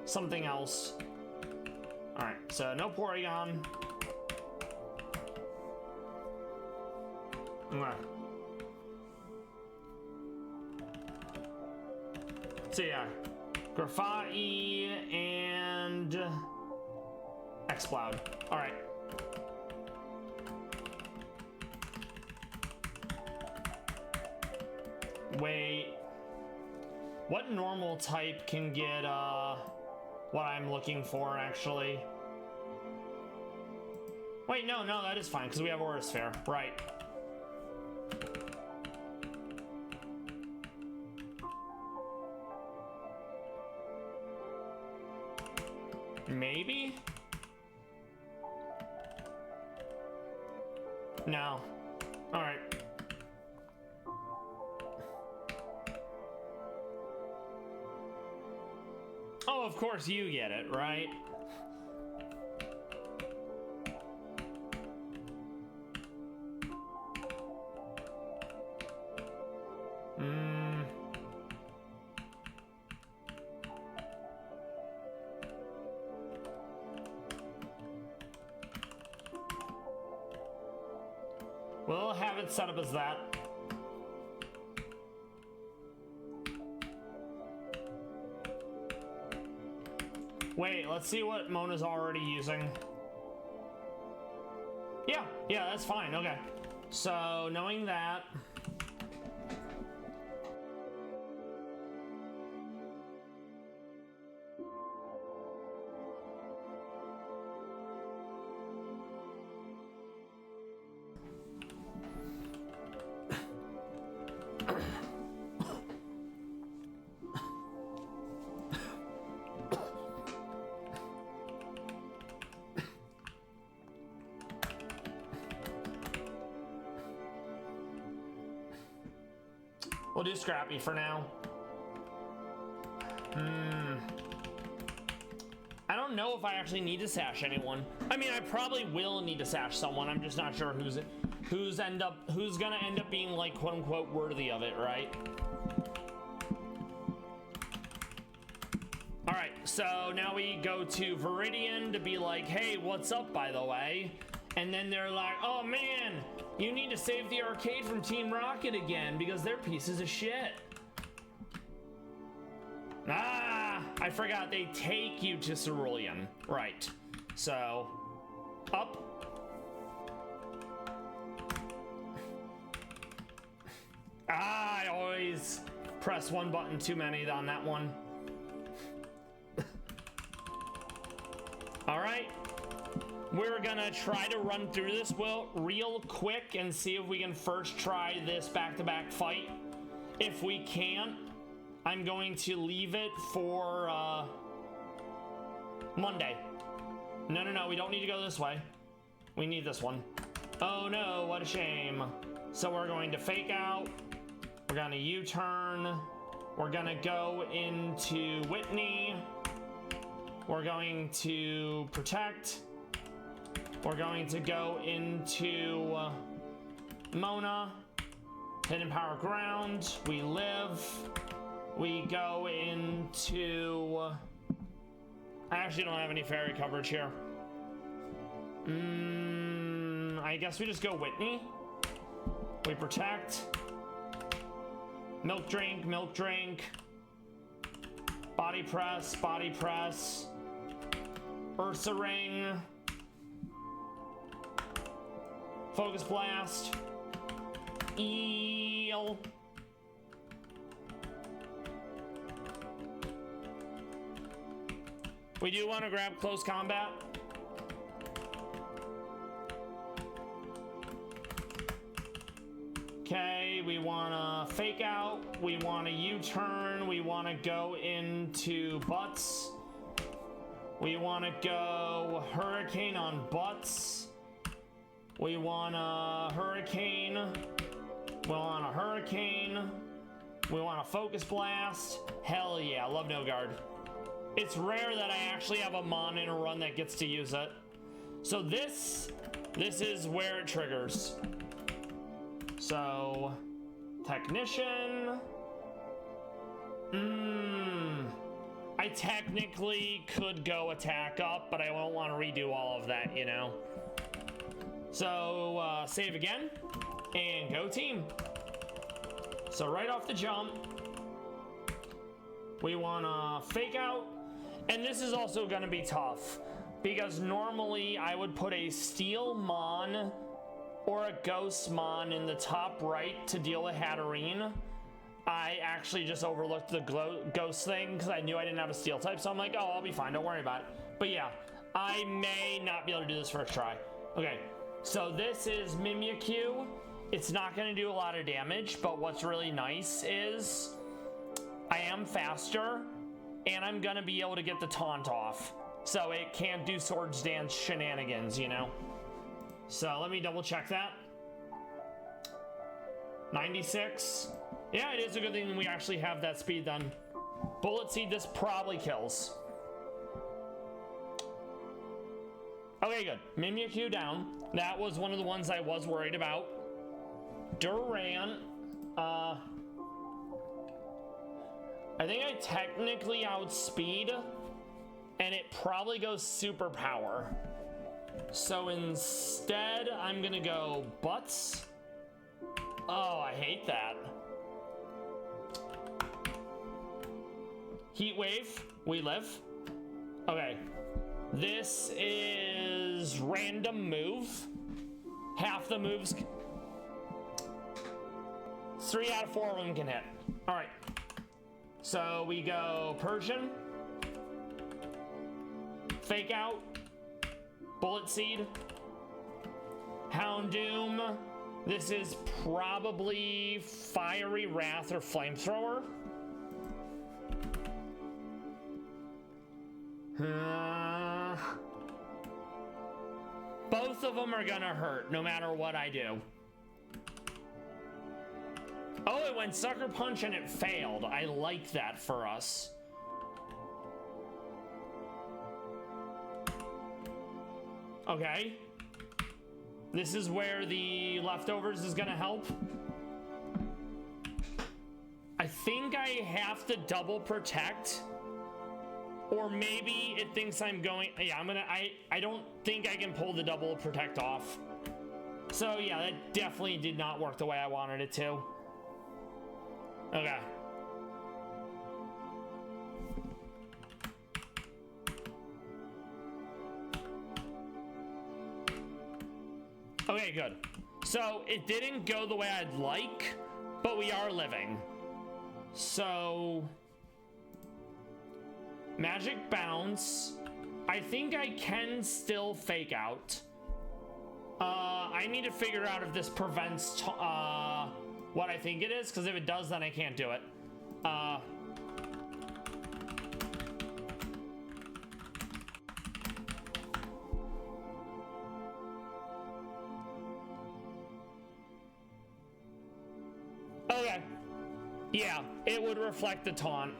something else. All right, so no Porygon. Okay. So yeah, Grafai and Exploud. All right. Wait, what normal type can get what I'm looking for actually? Wait, no, that is fine because we have Aura Sphere, right? Maybe? No. All right. Oh, of course you get it, right? We'll have it set up as that. Wait, let's see what Mona's already using. Yeah, that's fine, okay. So, knowing that... We'll do Scrappy for now. I don't know if I actually need to sash anyone. I mean, I probably will need to sash someone. I'm just not sure who's gonna end up being like quote unquote worthy of it, right? All right, so now we go to Viridian to be like, hey, what's up, by the way? And then they're like, oh man, you need to save the arcade from Team Rocket again because they're pieces of shit. Ah, I forgot they take you to Cerulean. Right. So, up. Ah, I always press one button too many on that one. All right. we're gonna try to run through this real quick and see if we can first try this back-to-back fight. If we can't, I'm going to leave it for Monday. No, we don't need to go this way. We need this one. Oh no, what a shame. So we're going to fake out. We're gonna U-turn. We're gonna go into Whitney. We're going to protect. We're going to go into Mona. Hidden power ground. We live. We go into... I actually don't have any fairy coverage here. I guess we just go Whitney. We protect. Milk drink, milk drink. Body press, body press. Ursa ring. Focus blast. Eel. We do want to grab close combat. Okay, we want to fake out. We want to U-turn. We want to go into butts. We want to go hurricane on butts. We want a hurricane. We want a hurricane. We want a focus blast. Hell yeah, love no guard. It's rare that I actually have a mon in a run that gets to use it. So this is where it triggers. So, technician. I technically could go attack up, but I won't want to redo all of that, you know. So, save again, and go team. So right off the jump, we want to fake out. And this is also going to be tough, because normally I would put a steel mon or a ghost mon in the top right to deal with Hatterene. I actually just overlooked the ghost thing because I knew I didn't have a steel type, so I'm like, oh, I'll be fine, don't worry about it. But yeah, I may not be able to do this first try. Okay, so this is Mimikyu. It's not going to do a lot of damage, but what's really nice is I am faster, and I'm going to be able to get the taunt off. So it can't do Swords Dance shenanigans, you know? So let me double check that. 96. Yeah, it is a good thing we actually have that speed then. Bullet Seed, this probably kills. Okay, good. Mimikyu down. That was one of the ones I was worried about. Duran. I think I technically outspeed, and it probably goes superpower. So instead, I'm gonna go butts. Oh, I hate that. Heat wave, we live. Okay, this is random move. Half the moves, 3 out of 4 of them can hit. All right. So we go Persian, fake out, Bullet Seed, Houndoom. This is probably Fiery Wrath or Flamethrower. Both of them are gonna hurt no matter what I do. Oh, it went Sucker Punch and it failed. I like that for us. Okay. This is where the leftovers is gonna help. I think I have to double protect. Or maybe it thinks I'm going... Yeah, I don't think I can pull the double protect off. So yeah, that definitely did not work the way I wanted it to. Okay. Okay, good. So it didn't go the way I'd like, but we are living. So Magic Bounce. I think I can still fake out. I need to figure out if this prevents what I think it is, because if it does, then I can't do it. Okay. Yeah, it would reflect the taunt.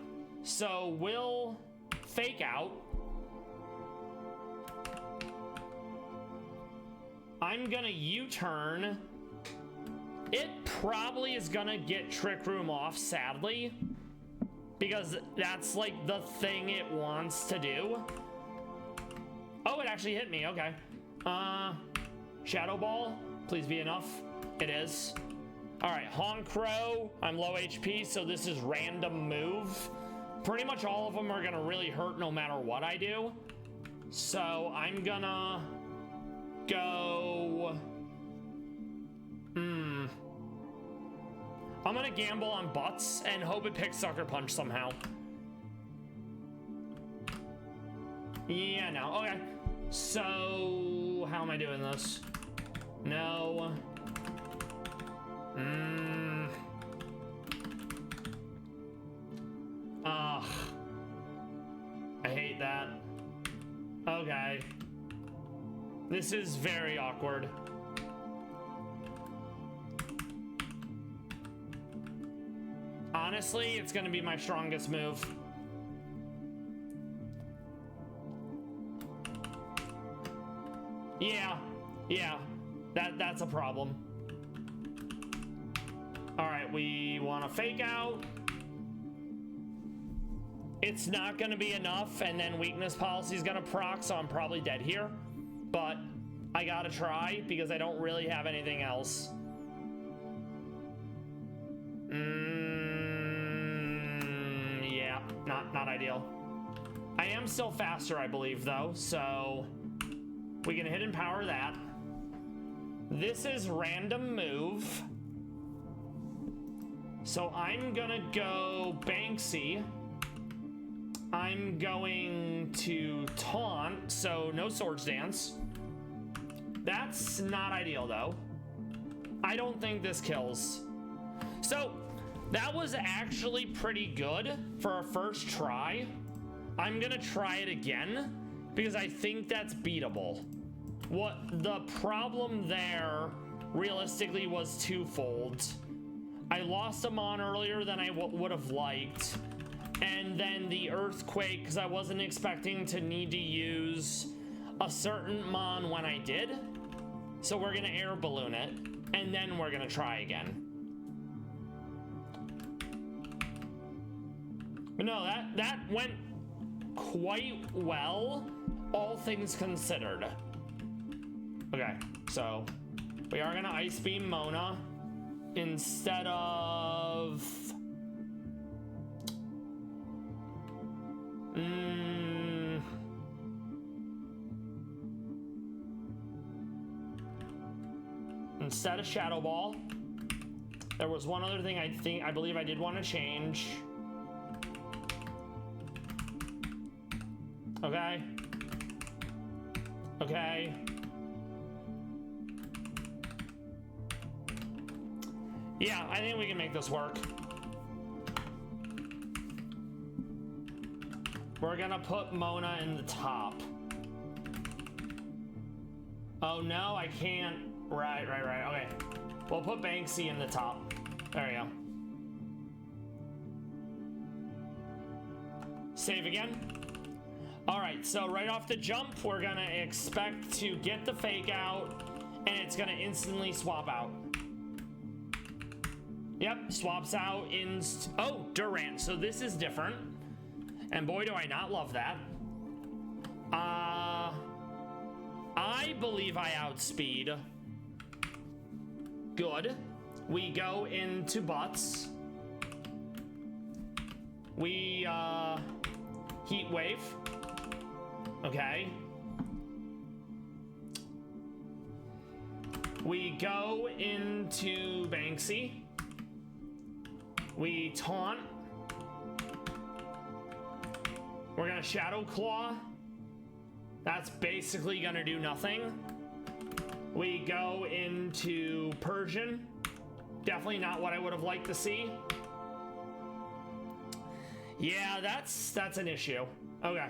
So we'll fake out. I'm gonna U-turn. It probably is gonna get Trick Room off, sadly, because that's like the thing it wants to do. Oh, it actually hit me. Okay. Shadow Ball, please be enough. It is. All right, Honk Crow. I'm low HP, so this is random move. Pretty much all of them are gonna really hurt no matter what I do. So I'm gonna go. I'm gonna gamble on butts and hope it picks Sucker Punch somehow. Yeah, no. Okay. So how am I doing this? No. Ugh. I hate that. Okay. This is very awkward. Honestly, it's gonna be my strongest move. Yeah, that's a problem. All right, we want to fake out. It's not gonna be enough, and then weakness policy is gonna proc, so I'm probably dead here. But I gotta try because I don't really have anything else. Yeah, not ideal. I am still faster, I believe, though, so we can hit and power that. This is random move. So I'm gonna go Banksy. I'm going to taunt, so no Swords Dance. That's not ideal, though. I don't think this kills. So that was actually pretty good for a first try. I'm gonna try it again because I think that's beatable. What the problem there realistically was twofold. I lost a Mon earlier than I would have liked. And then the Earthquake, because I wasn't expecting to need to use a certain Mon when I did. So we're gonna air balloon it, and then we're gonna try again. But no, that went quite well, all things considered. Okay, so we are gonna Ice Beam Mona instead of instead of Shadow Ball. There was one other thing I believe I did want to change. Okay. Okay. Yeah, I think we can make this work. We're gonna put Mona in the top. Oh no, I can't. Right. Okay. We'll put Banksy in the top. There we go. Save again. All right, so right off the jump, we're gonna expect to get the fake out, and it's gonna instantly swap out. Yep, swaps out in... Oh, Durant, so this is different. And boy, do I not love that. I believe I outspeed. Good. We go into butts. We, Heat Wave. Okay. We go into Banksy. We taunt. We're gonna Shadow Claw. That's basically gonna do nothing. We go into Persian. Definitely not what I would have liked to see. Yeah, that's an issue. Okay.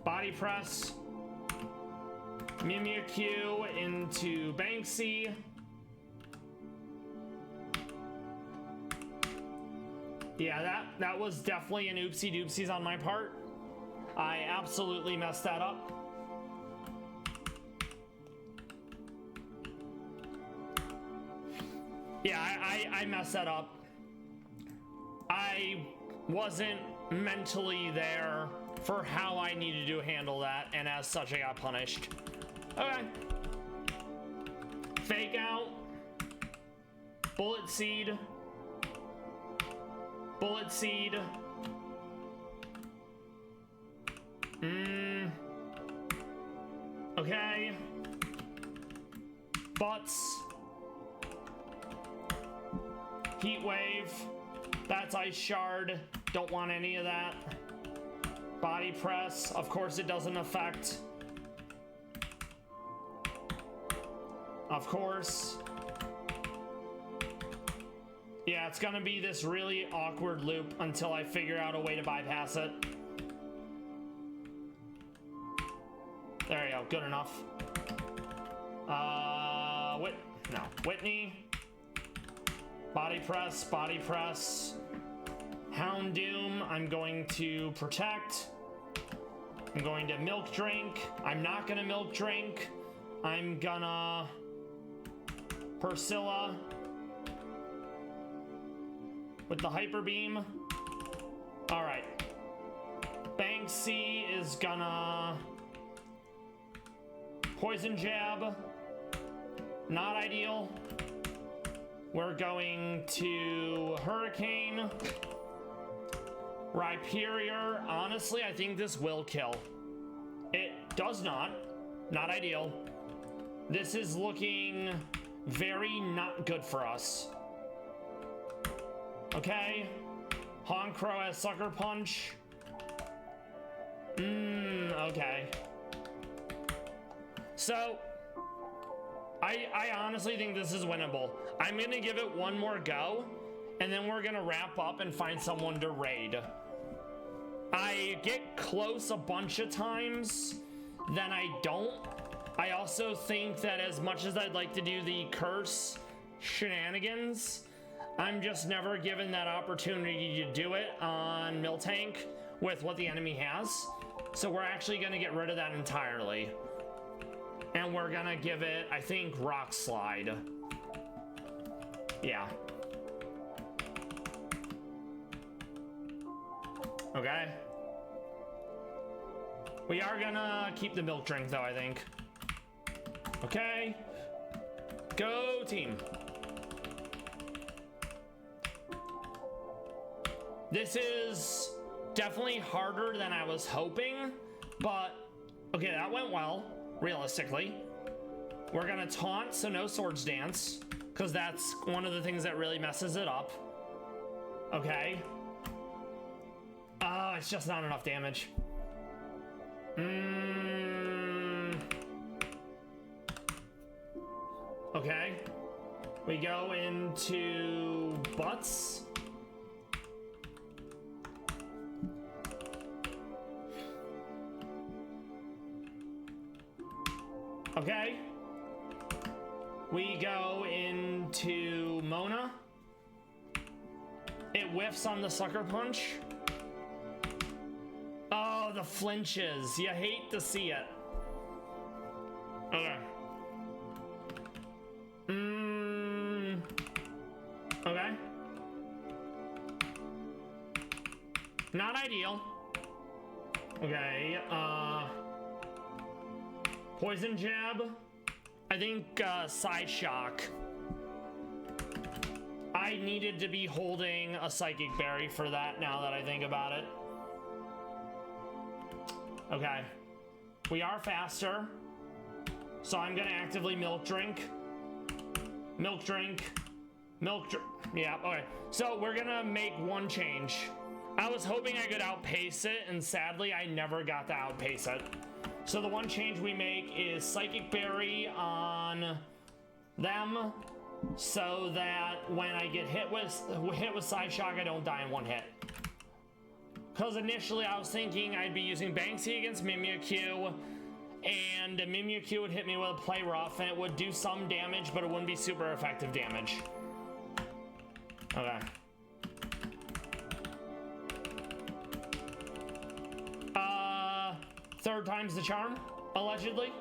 Body press. Mimikyu into Banksy. Yeah, that was definitely an oopsie doopsies on my part. I absolutely messed that up. Yeah, I messed that up. I wasn't mentally there for how I needed to handle that, and as such, I got punished. Okay. Fake out. Bullet seed. Bullet seed. Okay. Butts. Heat wave. That's ice shard. Don't want any of that. Body press. Of course it doesn't affect. Of course. Yeah, it's gonna be this really awkward loop until I figure out a way to bypass it. There you go, good enough. Whitney. Body press, body press. Houndoom, I'm going to protect. I'm going to milk drink. I'm not gonna milk drink. I'm gonna Persilla with the hyper beam. All right. Banksy is gonna poison jab. Not ideal. We're going to Hurricane. Rhyperior. Honestly, I think this will kill. It does not. Not ideal. This is looking very not good for us. Okay. Honchkrow has Sucker Punch. Okay. So, I honestly think this is winnable. I'm gonna give it one more go, and then we're gonna wrap up and find someone to raid. I get close a bunch of times, then I don't. I also think that as much as I'd like to do the curse shenanigans, I'm just never given that opportunity to do it on Miltank with what the enemy has. So we're actually gonna get rid of that entirely. And we're gonna give it, I think, Rock Slide. Yeah. Okay. We are gonna keep the milk drink though, I think. Okay. Go team. This is definitely harder than I was hoping, but okay, that went well, realistically. We're gonna taunt, so no swords dance, because that's one of the things that really messes it up. Okay. Oh, it's just not enough damage. Okay. We go into butts. Okay. We go into Mona. It whiffs on the Sucker Punch. Oh, the flinches. You hate to see it. Okay. Okay. Not ideal. Okay, poison jab. I think side shock. I needed to be holding a psychic berry for that now that I think about it. Okay. We are faster. So I'm gonna actively milk drink. Milk drink. Milk drink. Yeah, okay. So we're gonna make one change. I was hoping I could outpace it, and sadly, I never got to outpace it. So the one change we make is Psychic Berry on them, so that when I get hit with Side Shock, I don't die in one hit. Because initially I was thinking I'd be using Banksy against Mimikyu, and Mimikyu would hit me with a Play Rough, and it would do some damage, but it wouldn't be super effective damage. Okay. Third time's the charm, allegedly.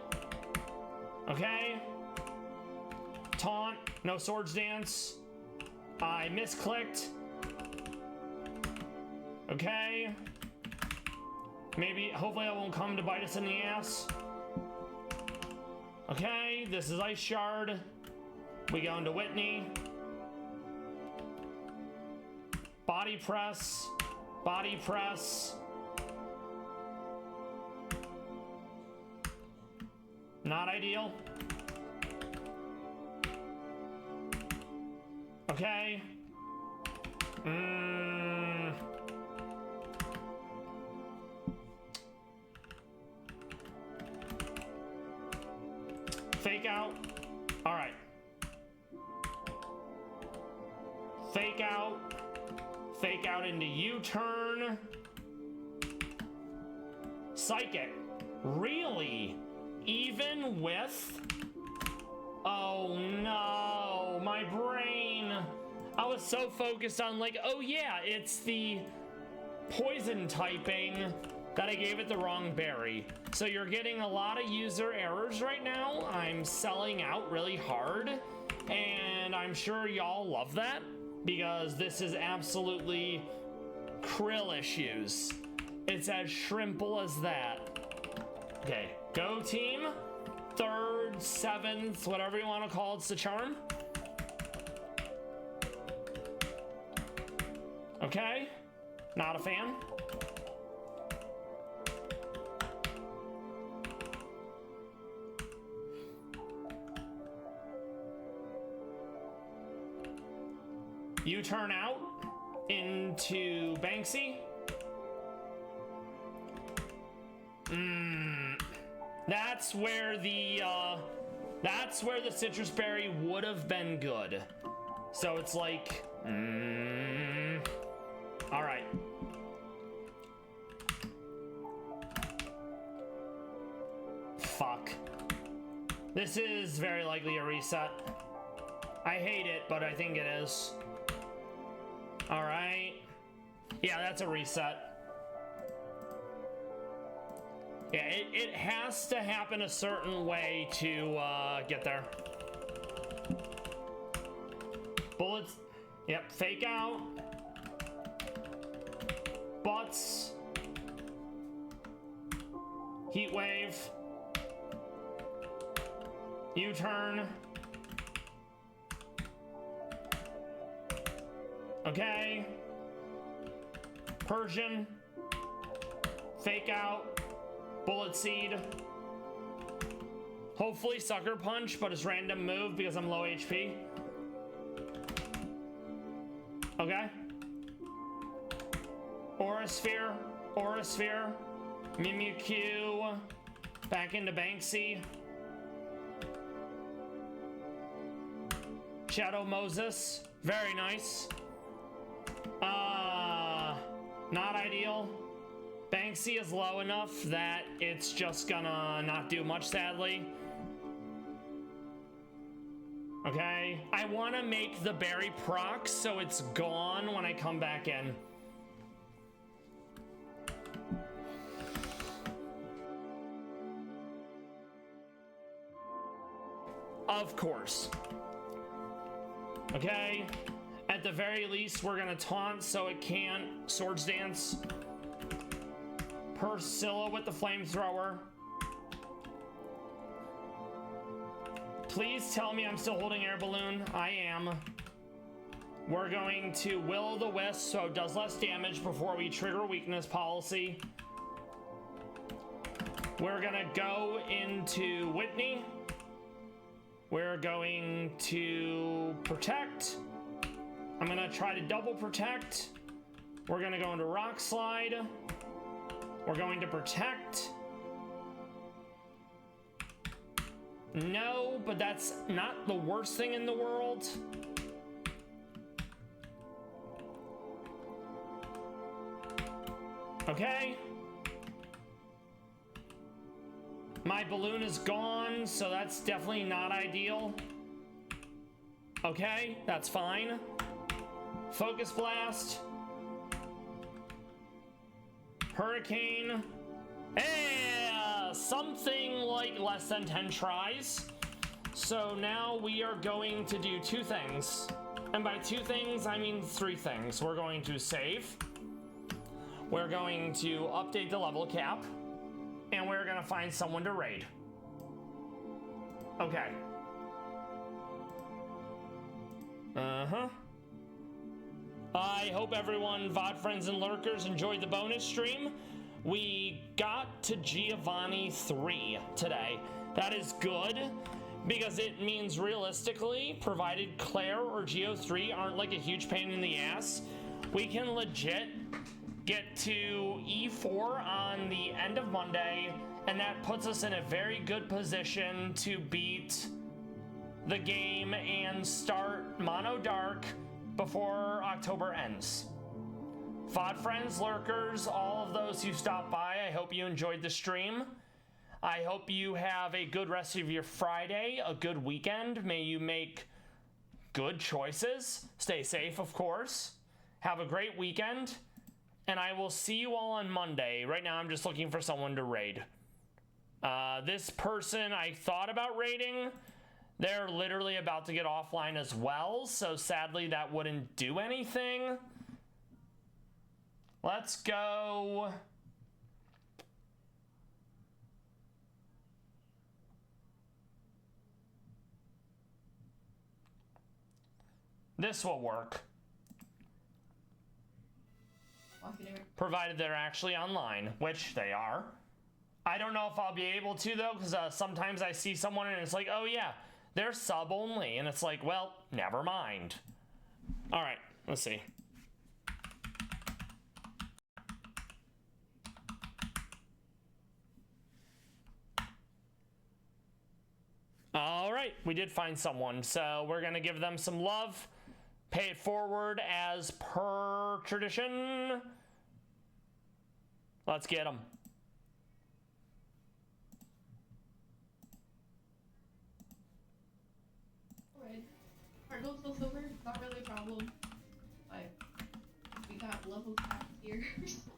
Okay. Taunt, no Swords Dance. I misclicked. Okay. Maybe, hopefully it won't come to bite us in the ass. Okay, this is Ice Shard. We go into Whitney. Body press. Body press. Not ideal. Okay. Fake out. All right. Fake out. Fake out into U-turn. Psychic. Really? Even with... Oh no, my brain. I was so focused on like, oh yeah, it's the poison typing that I gave it the wrong berry. So you're getting a lot of user errors right now. I'm selling out really hard, and I'm sure y'all love that because this is absolutely krill issues. It's as shrimple as that. Okay, go team. Third, seventh, whatever you want to call it's the charm. Okay, not a fan. You turn out into Banksy. That's where the citrus berry would have been good. So it's like, all right. Fuck. This is very likely a reset. I hate it, but I think it is. All right. Yeah, that's a reset. Yeah, it has to happen a certain way to get there. Bullets. Yep, fake out. Butts. Heat wave. U-turn. Okay. Persian. Fake out. Bullet seed. Hopefully sucker punch, but it's random move because I'm low HP. Okay. Aura sphere. Aura sphere. Mimikyu. Back into Banksy. Shadow Moses. Very nice. Not ideal. Banksy is low enough that it's just gonna not do much, sadly. Okay. I want to make the berry proc so it's gone when I come back in. Of course. Okay. At the very least, we're gonna taunt so it can't Swords Dance. Persilla with the flamethrower. Please tell me I'm still holding air balloon. I am. We're going to Will-o'-the-Wisp so it does less damage before we trigger weakness policy. We're gonna go into Whitney. We're going to protect. I'm gonna try to double protect. We're gonna go into Rock Slide. We're going to Protect. No, but that's not the worst thing in the world. Okay. My balloon is gone, so that's definitely not ideal. Okay, that's fine. Focus Blast. Hurricane. Something like less than 10 tries. So now we are going to do 2 things. And by 2 things, I mean 3 things. We're going to save. We're going to update the level cap. And we're going to find someone to raid. Okay. I hope everyone, VOD friends and lurkers, enjoyed the bonus stream. We got to Giovanni 3 today. That is good, because it means realistically, provided Claire or Geo 3 aren't like a huge pain in the ass, we can legit get to E4 on the end of Monday, and that puts us in a very good position to beat the game and start Mono Dark before October ends. VOD friends, lurkers, all of those who stopped by, I hope you enjoyed the stream. I hope you have a good rest of your Friday, a good weekend. May you make good choices. Stay safe, of course. Have a great weekend. And I will see you all on Monday. Right now, I'm just looking for someone to raid. This person I thought about raiding. They're literally about to get offline as well. So sadly, that wouldn't do anything. Let's go. This will work. Provided they're actually online, which they are. I don't know if I'll be able to though, because sometimes I see someone and it's like, oh yeah, they're sub only. And it's like, well, never mind. All right, let's see. All right, we did find someone, so we're gonna give them some love, pay it forward as per tradition. Let's get them. Alright, our gold till silver, not really a problem. Like, we got level caps here, so